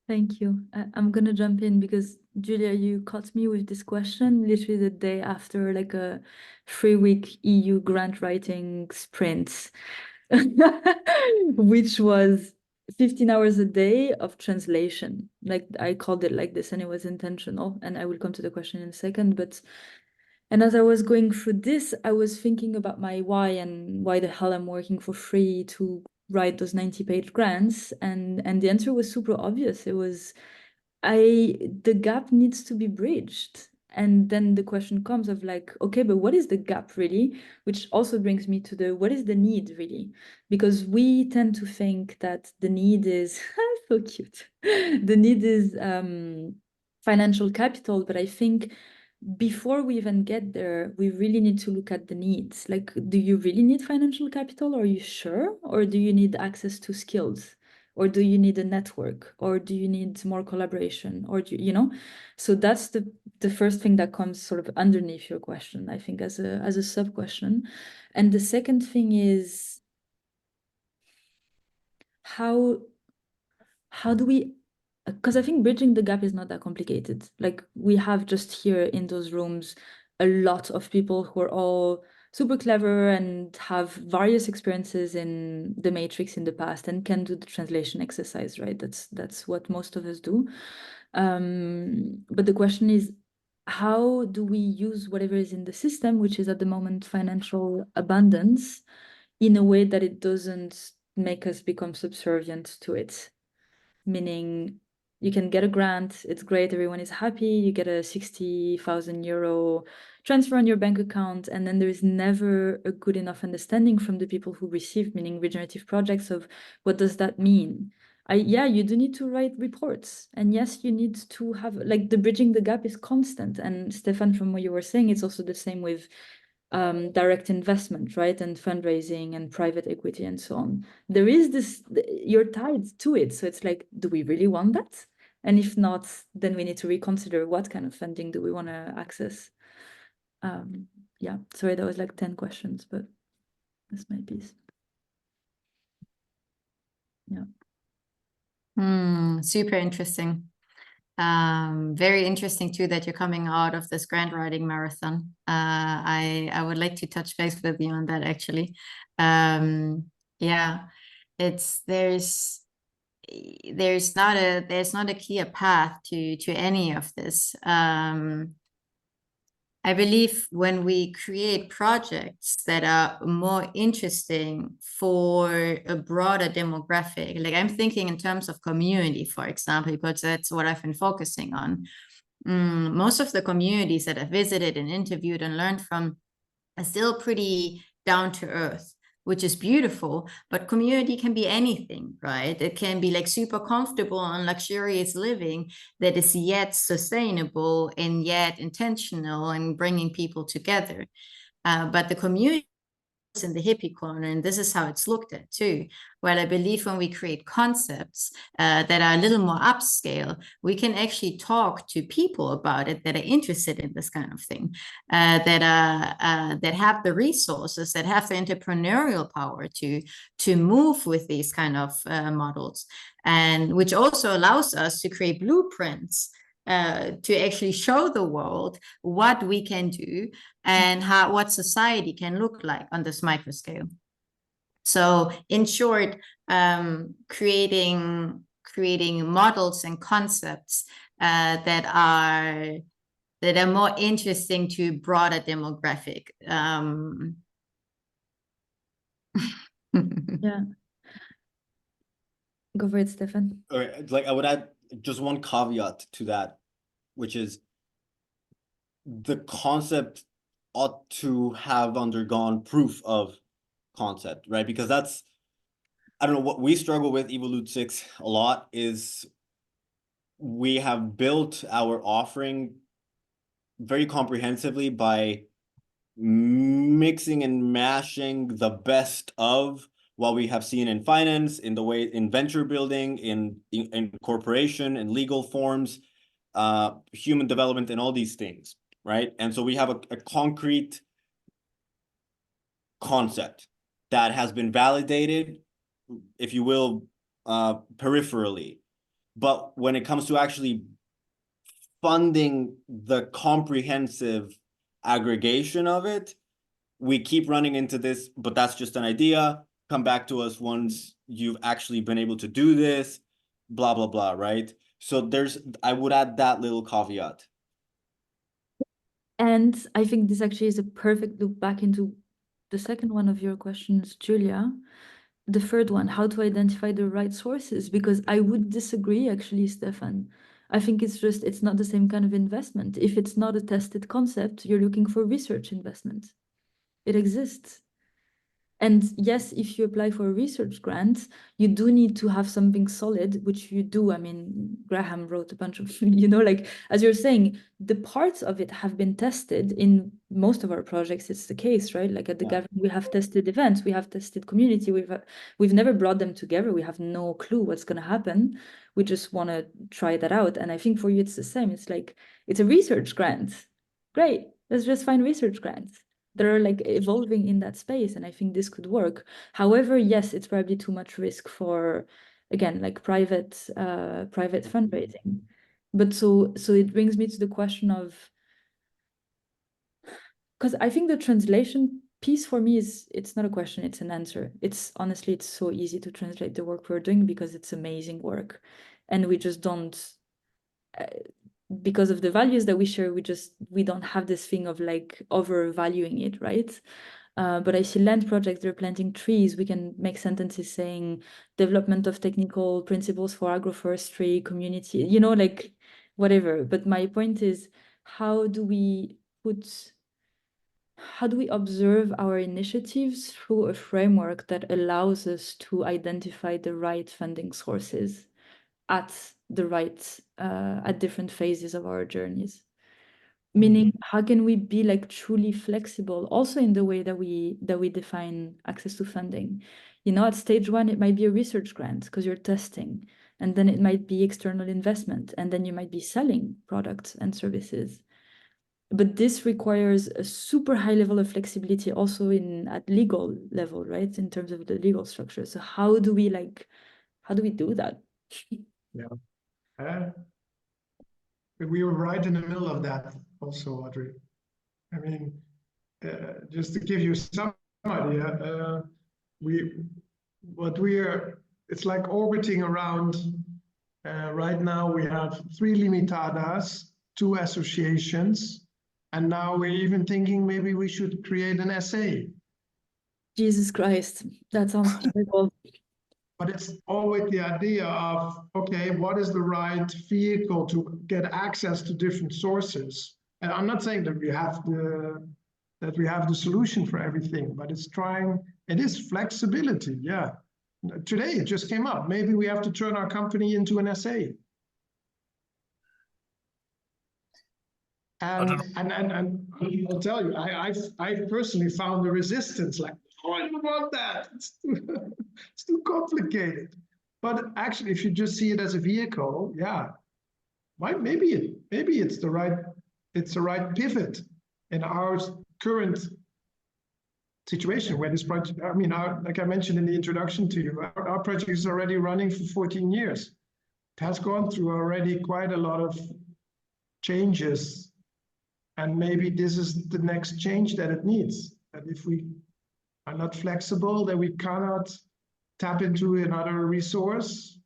Thank you. I'm gonna jump in because Julia, you caught me with this question literally the day after like a 3-week EU grant writing sprint, which was 15 hours a day of translation. Like I called it like this and it was intentional. And I will come to the question in a second, and as I was going through this, I was thinking about my why and why the hell I'm working for free to write those 90-page grants. And the answer was super obvious. It was the gap needs to be bridged. And then the question comes of like, okay, but what is the gap really? Which also brings me to what is the need really? Because we tend to think that the need is so cute. The need is financial capital, but I think before we even get there, we really need to look at the needs. Like, do you really need financial capital? Are you sure? Or do you need access to skills? Or do you need a network? Or do you need more collaboration? Or so that's the first thing that comes sort of underneath your question, I think, as a sub question. And the second thing is how do we, because I think bridging the gap is not that complicated. Like we have just here in those rooms a lot of people who are all super clever and have various experiences in the matrix in the past and can do the translation exercise, right? That's what most of us do. But the question is, how do we use whatever is in the system, which is at the moment financial abundance, in a way that it doesn't make us become subservient to it? Meaning you can get a grant, it's great, everyone is happy, you get a 60,000 euro transfer on your bank account, and then there is never a good enough understanding from the people who receive, meaning regenerative projects, of what does that mean? Yeah, you do need to write reports, and yes, you need to have, like, the bridging the gap is constant. And Stefan, from what you were saying, it's also the same with direct investment, right? And fundraising and private equity and so on. There is this, you're tied to it. So it's like, do we really want that? And if not, then we need to reconsider what kind of funding do we want to access. Yeah, sorry, that was like 10 questions, but that's my piece. Yeah. Super interesting. Very interesting too that you're coming out of this grant writing marathon. I would like to touch base with you on that actually. Yeah, there's not a clear path to any of this. I believe when we create projects that are more interesting for a broader demographic, like I'm thinking in terms of community, for example, because that's what I've been focusing on. Most of the communities that I visited and interviewed and learned from are still pretty down to earth, which is beautiful, but community can be anything, right? It can be like super comfortable and luxurious living that is yet sustainable and yet intentional and bringing people together. But the community in the hippie corner, and this is how it's looked at too. Well, I believe when we create concepts that are a little more upscale, we can actually talk to people about it that are interested in this kind of thing, that have the resources, that have the entrepreneurial power to move with these kind of models, and which also allows us to create blueprints to actually show the world what we can do and what society can look like on this micro scale. So in short, creating models and concepts that are more interesting to broader demographic. Yeah. Go for it, Stefan. All right, like I would add just one caveat to that, which is the concept ought to have undergone proof of concept, right? Because that's, I don't know, what we struggle with Evolute 6 a lot is we have built our offering very comprehensively by mixing and mashing the best of what we have seen in finance, in the way in venture building, in corporation and legal forms, human development, and all these things, right? And so we have a concrete concept that has been validated, if you will, peripherally. but when it comes to actually funding the comprehensive aggregation of it, we keep running into this, but that's just an idea. Come back to us once you've actually been able to do this, blah, blah, blah, right? So I would add that little caveat. And I think this actually is a perfect loop back into the second one of your questions, Julia. The third one, how to identify the right sources, because I would disagree actually, Stefan. I think it's not the same kind of investment. If it's not a tested concept, you're looking for research investment. It exists. And yes, if you apply for a research grant, you do need to have something solid, which you do. I mean, Graham wrote a bunch of, like, as you're saying, the parts of it have been tested in most of our projects. It's the case, right? Like at the Gathering, we have tested events, we have tested community. We've never brought them together. We have no clue what's going to happen. We just want to try that out. And I think for you, it's the same. It's like, it's a research grant. Great. Let's just find research grants. They're like evolving in that space, and I think this could work. However, yes, it's probably too much risk for, again, like private fundraising. But so it brings me to the question of, because I think the translation piece for me it's not a question, it's an answer. It's honestly, it's so easy to translate the work we're doing because it's amazing work, and we just don't. Because of the values that we share, we don't have this thing of like overvaluing it, right? But I see land projects, they're planting trees. We can make sentences saying development of technical principles for agroforestry, community, like whatever. But my point is, how do we observe our initiatives through a framework that allows us to identify the right funding sources at different phases of our journeys? Meaning, how can we be like truly flexible also in the way that we define access to funding? At stage 1, it might be a research grant because you're testing, and then it might be external investment, and then you might be selling products and services. But this requires a super high level of flexibility also at legal level, right? In terms of the legal structure. So how do we do that? Yeah. We were right in the middle of that also, Audrey. I mean, just to give you some idea, it's like orbiting around, right now we have 3 limitadas, 2 associations, and now we're even thinking maybe we should create an SA. Jesus Christ, that sounds terrible. But it's always the idea of, okay, what is the right vehicle to get access to different sources? And I'm not saying that we have the solution for everything, but it is flexibility, yeah. Today it just came up. Maybe we have to turn our company into an SA. And I'll tell you, I personally found the resistance like, oh, I don't want that. It's too complicated. But actually, if you just see it as a vehicle, yeah, maybe it's the right pivot in our current situation where this project. I mean, like I mentioned in the introduction to you, our project is already running for 14 years. It has gone through already quite a lot of changes. And maybe this is the next change that it needs. That if we are not flexible, then we cannot tap into another resource.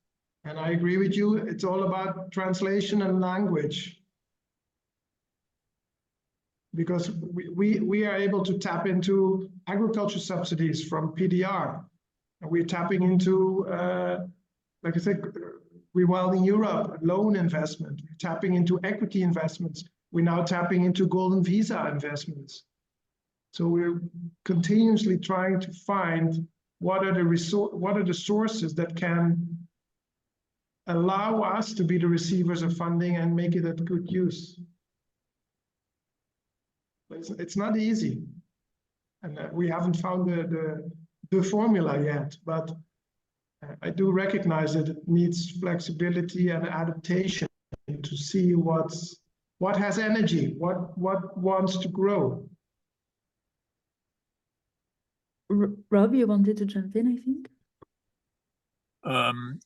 And I agree with you, it's all about translation and language. Because we are able to tap into agriculture subsidies from PDR. And we're tapping into, like I said, Rewilding Europe, loan investment. We're tapping into equity investments. We're now tapping into golden visa investments. So we're continuously trying to find what are the sources that can allow us to be the receivers of funding and make it at good use. It's not easy, and we haven't found the formula yet. But I do recognize that it needs flexibility and adaptation to see what has energy, what wants to grow. Rob, you wanted to jump in, I think.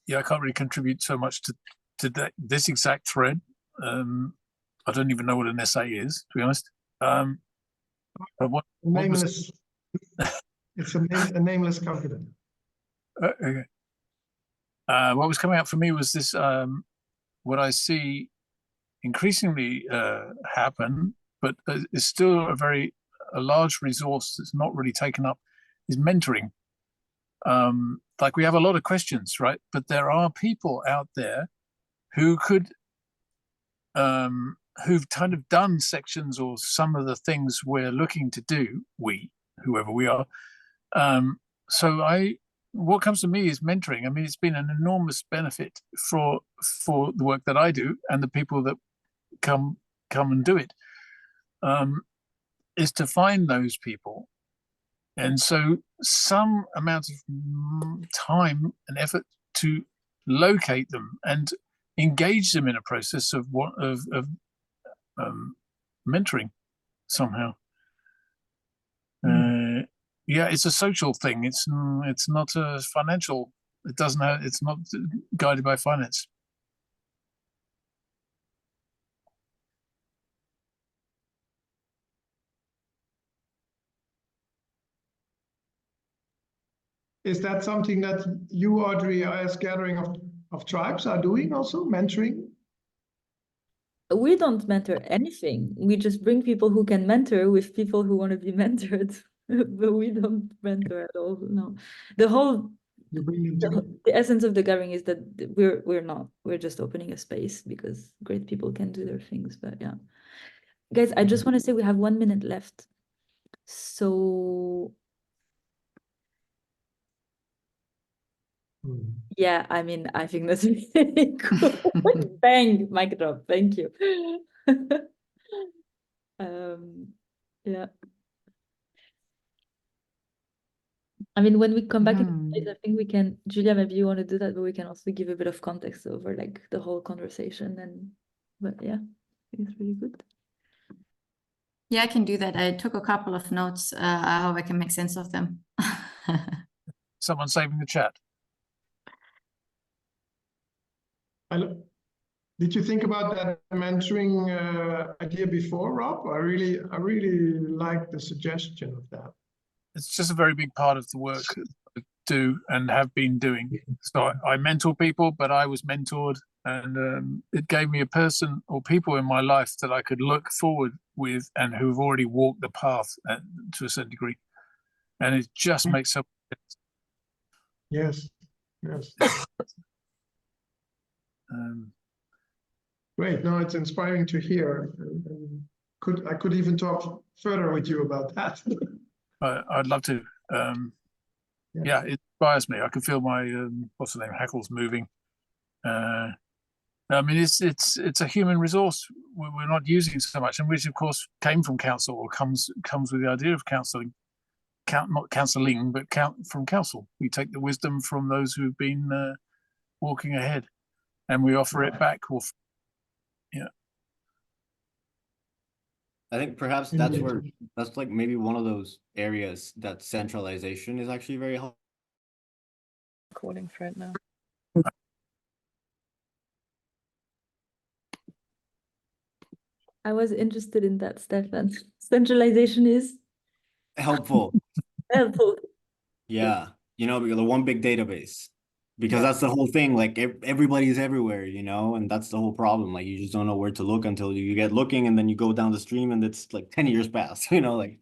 Yeah, I can't really contribute so much to to this exact thread. I don't even know what an SA is, to be honest. But what was, Nameless. It's a nameless company. okay. What was coming up for me was this, what I see increasingly happen, but is still a large resource that's not really taken up, is mentoring. Like we have a lot of questions, right? But there are people out there who could, who've kind of done sections or some of the things we're looking to do, whoever we are. So what comes to me is mentoring. I mean, it's been an enormous benefit for the work that I do and the people that come and do it, is to find those people. And so some amount of time and effort to locate them and engage them in a process of mentoring somehow. Yeah, it's a social thing. It's not a financial. It doesn't have. It's not guided by finance. Is that something that you, Audrey, as Gathering of Tribes are doing also, mentoring? We don't mentor anything. We just bring people who can mentor with people who want to be mentored. But we don't mentor at all. No, the whole You bring them together. the essence of the gathering is that we're just opening a space because great people can do their things. But yeah, guys, I just want to say we have 1 minute left. So yeah, I mean, I think that's really cool. Bang, mic drop. Thank you. Yeah. I mean, when we come back, I think we can, Julia, maybe you want to do that, but we can also give a bit of context over like the whole conversation. But yeah, I think it's really good. Yeah, I can do that. I took a couple of notes. I hope I can make sense of them. Someone saving the chat. Did you think about that mentoring idea before, Rob? I really like the suggestion of that. It's just a very big part of the work I do and have been doing. So I mentor people, but I was mentored, and it gave me a person or people in my life that I could look forward with and who've already walked the path to a certain degree. And it just makes so much sense. Yes. Great. No, it's inspiring to hear. I could even talk further with you about that. I'd love to. Yeah, it inspires me. I can feel my what's the name, hackles moving. I mean, it's a human resource we're not using so much, and which of course came from council or comes with the idea of counselling, not counselling, but from council. We take the wisdom from those who've been walking ahead, and we offer it back. Yeah. I think perhaps that's like maybe one of those areas that centralization is actually very helpful. Recording for it now. I was interested in that, Stefan. Centralization is helpful. Helpful. Yeah, you know, the one big database. Because that's the whole thing, like everybody's everywhere, you know, and that's the whole problem. Like you just don't know where to look until you get looking, and then you go down the stream and it's like 10 years past, you know, like,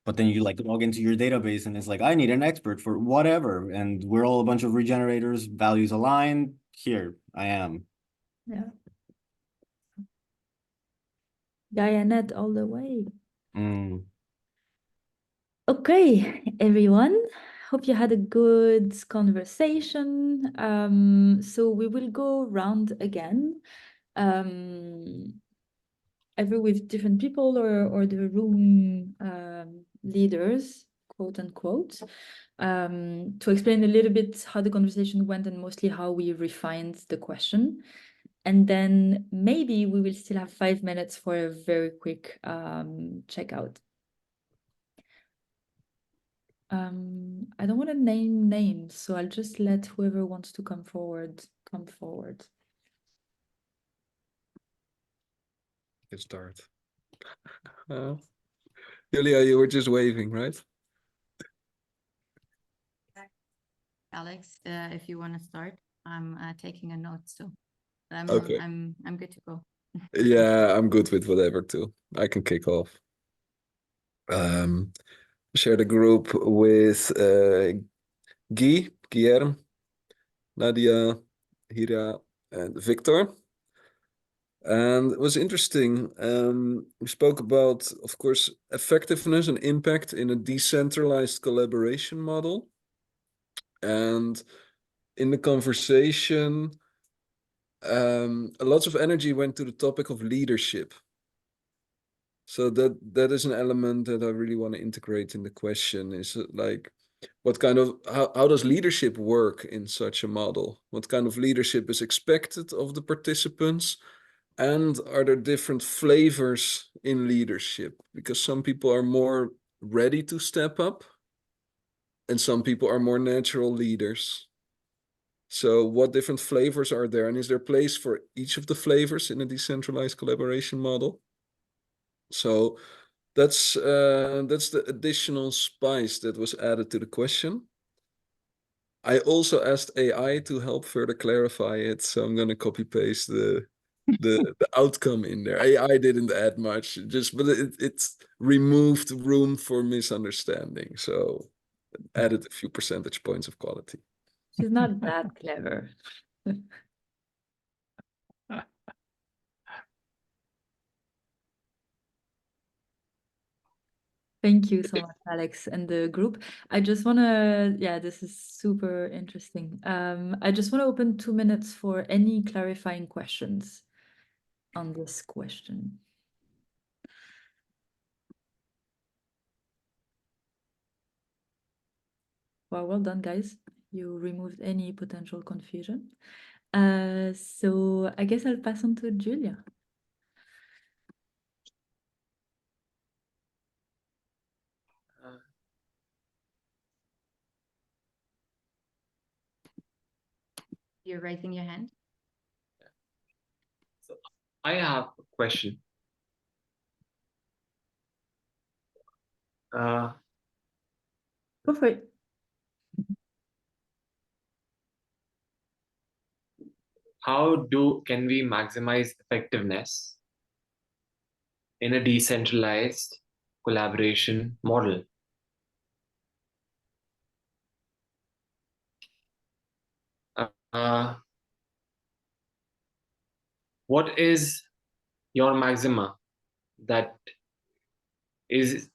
but then you like log into your database and it's like, I need an expert for whatever. And we're all a bunch of regenerators, values aligned. Here I am. Yeah. Dianet all the way. Okay, everyone. Hope you had a good conversation. So we will go round again, either with different people or the room leaders, quote unquote, to explain a little bit how the conversation went and mostly how we refined the question. And then maybe we will still have 5 minutes for a very quick checkout. I don't want to name names, so I'll just let whoever wants to come forward, come forward. can start. Julia, you were just waving, right? Alex, if you want to start, I'm taking a note still. Okay. I'm good to go. Yeah, I'm good with whatever too. I can kick off. Share the group with Guillermo, Nadia, Hira, and Victor. And it was interesting. We spoke about, of course, effectiveness and impact in a decentralized collaboration model. And in the conversation, a lot of energy went to the topic of leadership. So that is an element that I really want to integrate in the question, is like, what kind of, how does leadership work in such a model? What kind of leadership is expected of the participants? And are there different flavors in leadership? Because some people are more ready to step up and some people are more natural leaders. So what different flavors are there? And is there place for each of the flavors in a decentralized collaboration model? So that's the additional spice that was added to the question. I also asked AI to help further clarify it, so I'm going to copy paste the outcome in there. AI didn't add much, but it's removed room for misunderstanding, so added a few percentage points of quality. She's not that clever. Thank you so much, Alex, and the group. I just want to, yeah, this is super interesting. I just want to open 2 minutes for any clarifying questions on this question. Well done, guys. You removed any potential confusion. So I guess I'll pass on to Julia. You're raising your hand. So I have a question. Go for it. How can we maximize effectiveness in a decentralized collaboration model? What is your maxima that is,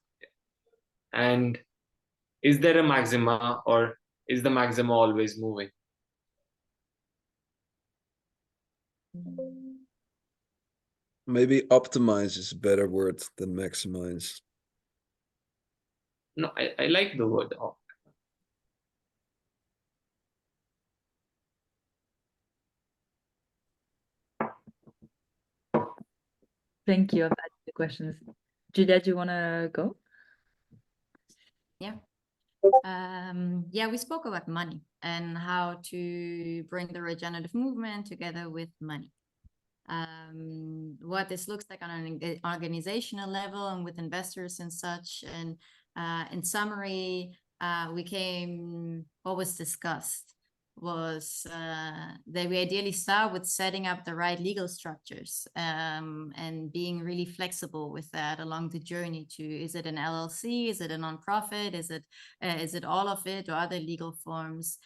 and is there a maxima, or is the maxima always moving? Maybe optimize is a better word than maximize. No, I like the word. Thank you. I've added the questions. Julia, do you want to go? Yeah. Yeah, we spoke about money and how to bring the regenerative movement together with money. What this looks like on an organizational level and with investors and such. And in summary, what was discussed was that we ideally start with setting up the right legal structures and being really flexible with that along the journey to, is it an LLC, is it a nonprofit, is it all of it, or other legal forms?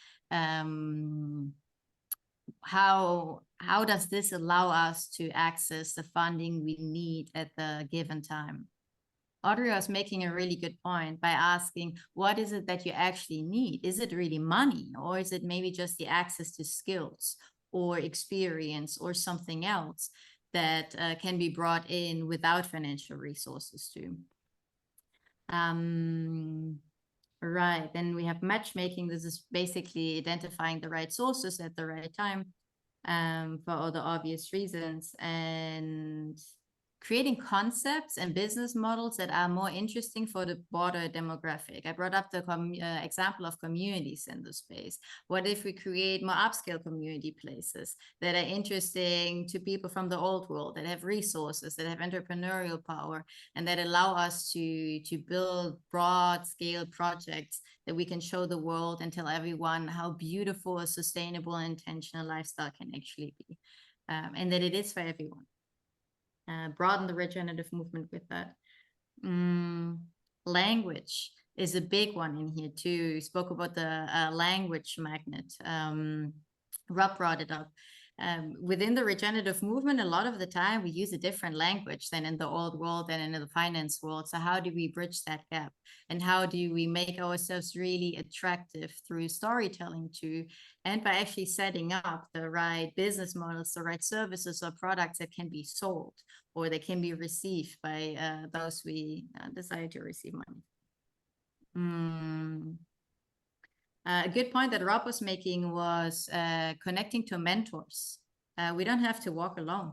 How does this allow us to access the funding we need at the given time? Audrey was making a really good point by asking, what is it that you actually need? Is it really money, or is it maybe just the access to skills or experience or something else that can be brought in without financial resources too? Right, then we have matchmaking. This is basically identifying the right sources at the right time for all the obvious reasons, and creating concepts and business models that are more interesting for the broader demographic. I brought up the example of communities in the space. What if we create more upscale community places that are interesting to people from the old world, that have resources, that have entrepreneurial power, and that allow us to build broad scale projects that we can show the world and tell everyone how beautiful a sustainable and intentional lifestyle can actually be, and that it is for everyone. Broaden the regenerative movement with that. Language is a big one in here too. We spoke about the language magnet. Rob brought it up. Within the regenerative movement, a lot of the time we use a different language than in the old world and in the finance world. So how do we bridge that gap? And how do we make ourselves really attractive through storytelling too? And by actually setting up the right business models, the right services or products that can be sold or that can be received by those we desire to receive money. A good point that Rob was making was connecting to mentors. We don't have to walk alone.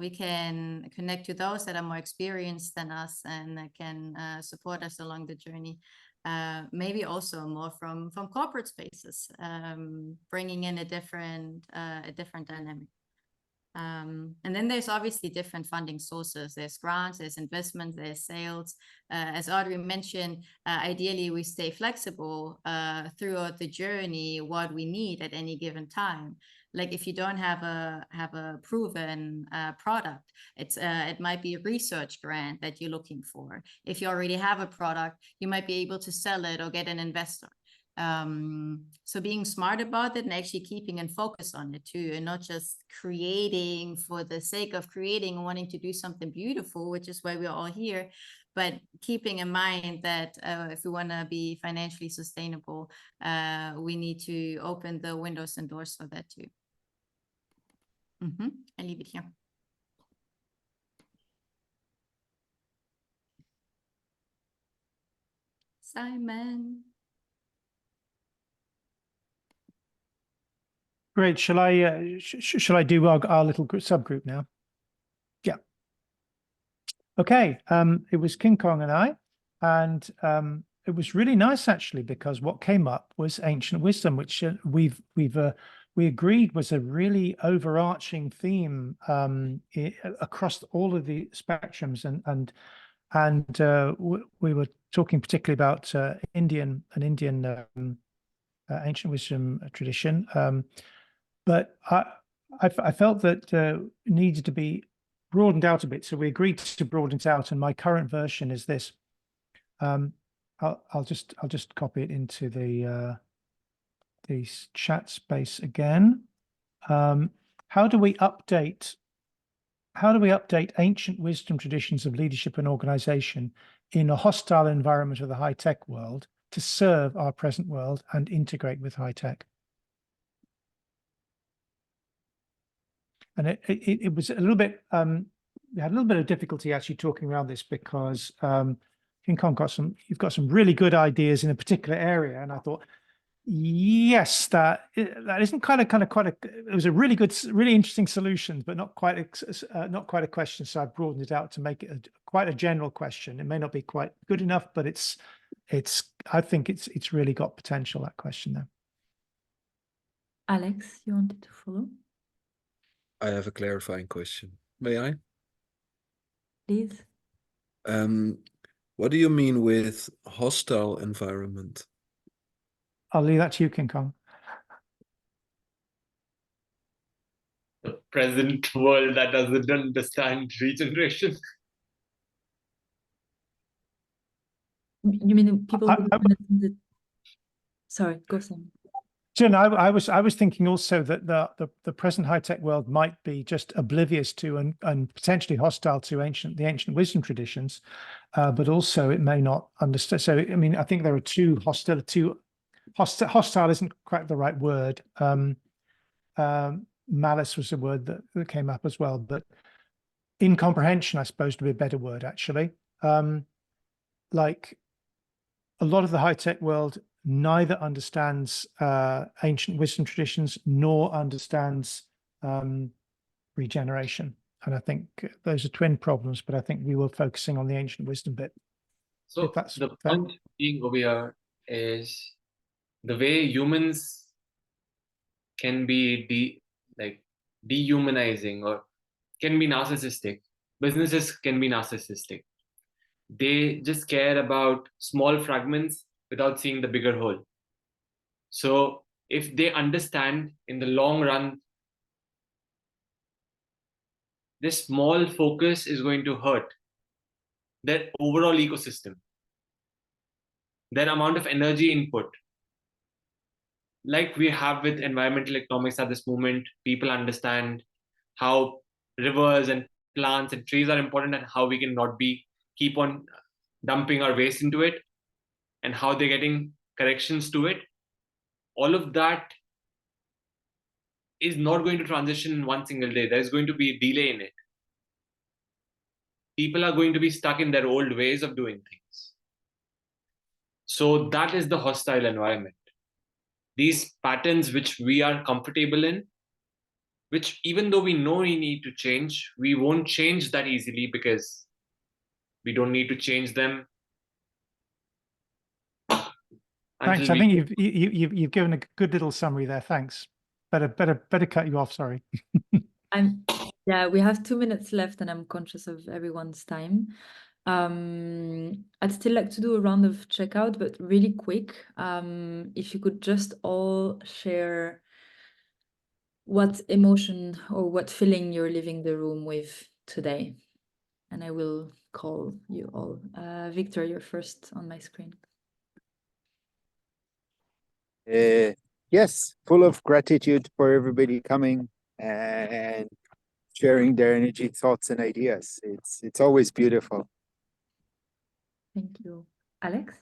We can connect to those that are more experienced than us and that can support us along the journey. Maybe also more from corporate spaces, bringing in a different dynamic. And then there's obviously different funding sources. There's grants, there's investments, there's sales. As Audrey mentioned, ideally we stay flexible throughout the journey, what we need at any given time. Like if you don't have a proven product, it might be a research grant that you're looking for. If you already have a product, you might be able to sell it or get an investor. So being smart about it and actually keeping in focus on it too, and not just creating for the sake of creating and wanting to do something beautiful, which is why we're all here, but keeping in mind that if we want to be financially sustainable, we need to open the windows and doors for that too. I leave it here. Simon. Great. Shall I do our little subgroup now? Yeah. Okay. It was King Kong and I, and it was really nice actually, because what came up was ancient wisdom, which we agreed was a really overarching theme across all of the spectrums, and we were talking particularly about Indian ancient wisdom tradition. But I felt that it needed to be broadened out a bit, so we agreed to broaden it out. And my current version is this. I'll just copy it into the chat space again. How do we update ancient wisdom traditions of leadership and organization in a hostile environment of the high-tech world to serve our present world and integrate with high-tech? And it was a little bit, we had a little bit of difficulty actually talking around this, because King Kong you've got some really good ideas in a particular area, and I thought, yes, that isn't it was a really good, really interesting solution, but not quite a question. So I broadened it out to make it quite a general question. It may not be quite good enough, but I think it's really got potential, that question there. Alex, you wanted to follow? I have a clarifying question. May I? Please. What do you mean with hostile environment? I'll leave that to you, King Kong. The present world that doesn't understand regeneration. You mean people who sorry, go Sam. Jen, I was thinking also that the present high-tech world might be just oblivious to and potentially hostile to the ancient wisdom traditions, but also it may not understand. So I mean, I think there are hostile isn't quite the right word. Malice was a word that came up as well, but incomprehension, I suppose, to be a better word actually. Like a lot of the high-tech world neither understands ancient wisdom traditions nor understands regeneration. And I think those are twin problems, but I think we were focusing on the ancient wisdom bit. So If that's the fair. point being over here is the way humans can be dehumanizing or can be narcissistic. Businesses can be narcissistic. They just care about small fragments without seeing the bigger whole. So if they understand in the long run, this small focus is going to hurt their overall ecosystem, their amount of energy input. Like we have with environmental economics at this moment, people understand how rivers and plants and trees are important and how we can not keep on dumping our waste into it and how they're getting corrections to it. All of that is not going to transition in one single day. There's going to be a delay in it. People are going to be stuck in their old ways of doing things. So that is the hostile environment. These patterns which we are comfortable in, which even though we know we need to change, we won't change that easily because we don't need to change them. Thanks. I think you've given a good little summary there. Thanks. Better cut you off. Sorry. Yeah, we have 2 minutes left, and I'm conscious of everyone's time. I'd still like to do a round of checkout, but really quick. If you could just all share what emotion or what feeling you're leaving the room with today, and I will call you all. Victor, you're first on my screen. Yes, full of gratitude for everybody coming and sharing their energy, thoughts, and ideas. It's always beautiful. Thank you. Alex?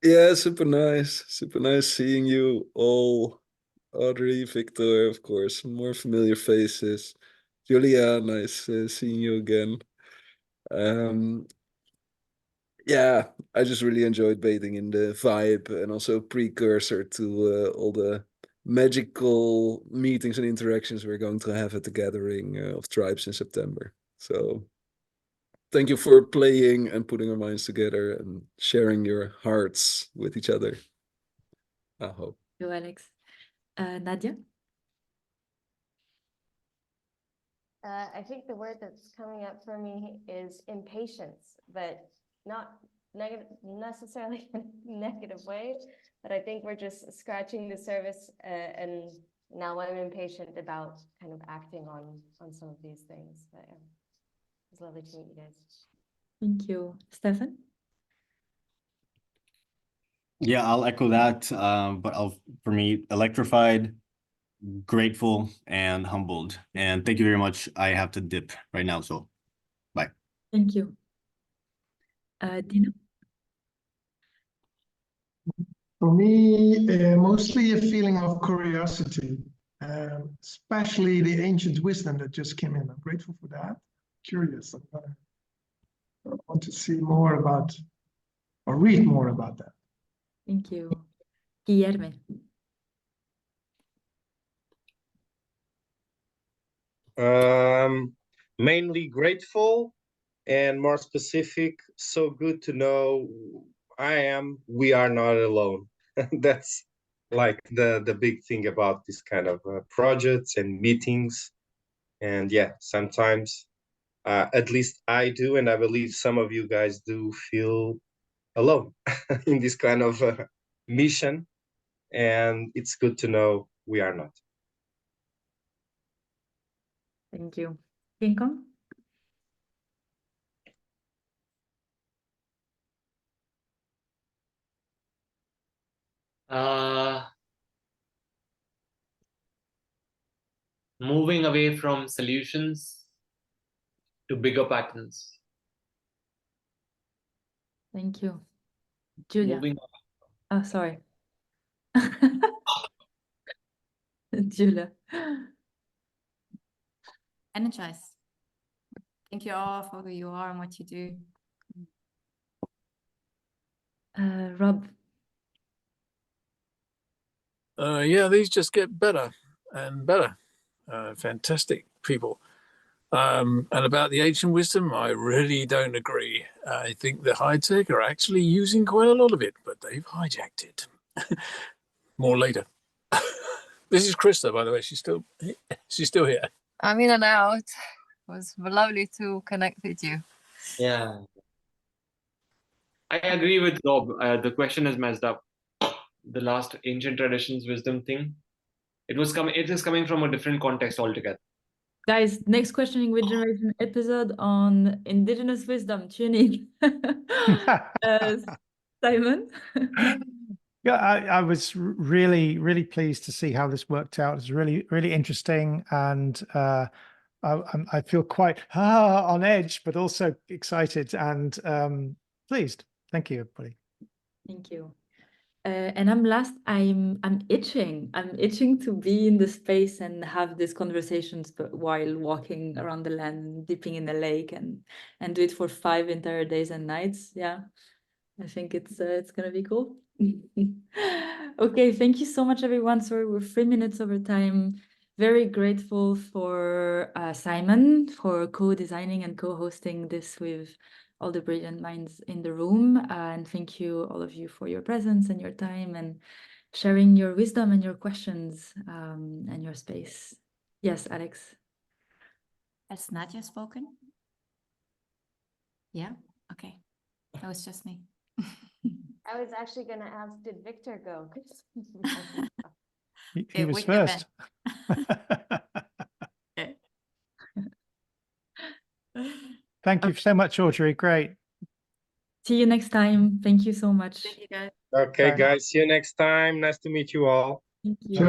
Yeah, super nice seeing you all. Audrey, Victor, of course, more familiar faces. Julia, nice seeing you again. Yeah, I just really enjoyed bathing in the vibe and also precursor to all the magical meetings and interactions we're going to have at the gathering of tribes in September. So thank you for playing and putting our minds together and sharing your hearts with each other. I hope. Thank you, Alex. Nadia? I think the word that's coming up for me is impatience, but not necessarily in a negative way. But I think we're just scratching the surface, and now I'm impatient about kind of acting on some of these things. But yeah, it's lovely to meet you guys. Thank you. Stefan? Yeah, I'll echo that. But for me, electrified, grateful, and humbled. And thank you very much. I have to dip right now, so bye. Thank you. Dina? For me, mostly a feeling of curiosity, especially the ancient wisdom that just came in. I'm grateful for that. Curious. I want to see more about or read more about that. Thank you. Guillermo? Mainly grateful and more specific. So good to know we are not alone. That's like the big thing about this kind of projects and meetings. And yeah, sometimes at least I do, and I believe some of you guys do feel alone in this kind of mission. And it's good to know we are not. Thank you. King Kong? Moving away from solutions to bigger patterns. Thank you. Julia? Moving. Oh, sorry. Julia? Energize. Thank you all for who you are and what you do. Rob? Yeah, these just get better and better. Fantastic people. And about the ancient wisdom, I really don't agree. I think the high tech are actually using quite a lot of it, but they've hijacked it. More later. This is Krista, by the way. She's still here. I'm in and out. It was lovely to connect with you. Yeah, I agree with Rob. The question is messed up. The last ancient traditions wisdom thing. It is coming from a different context altogether. Guys, next questioning with generation episode on indigenous wisdom. Tune in. Simon. Yeah, I was really pleased to see how this worked out. It's really interesting, and I feel quite on edge, but also excited and pleased. Thank you, everybody. Thank you. And I'm itching. I'm itching to be in the space and have these conversations, but while walking around the land, dipping in the lake, and do it for 5 entire days and nights. Yeah, I think it's gonna be cool. Okay, thank you so much, everyone. Sorry, we're 3 minutes over time. Very grateful for Simon for co-designing and co-hosting this with all the brilliant minds in the room. And thank you, all of you, for your presence and your time and sharing your wisdom and your questions and your space. Yes, Alex. Has Nadia spoken? Yeah, okay. That was just me. I was actually going to ask, did Victor go? He was first. Thank you so much, Audrey. Great. See you next time. Thank you so much. Thank you, guys. Okay, Bye. guys, see you next time. Nice to meet you all. Thank you.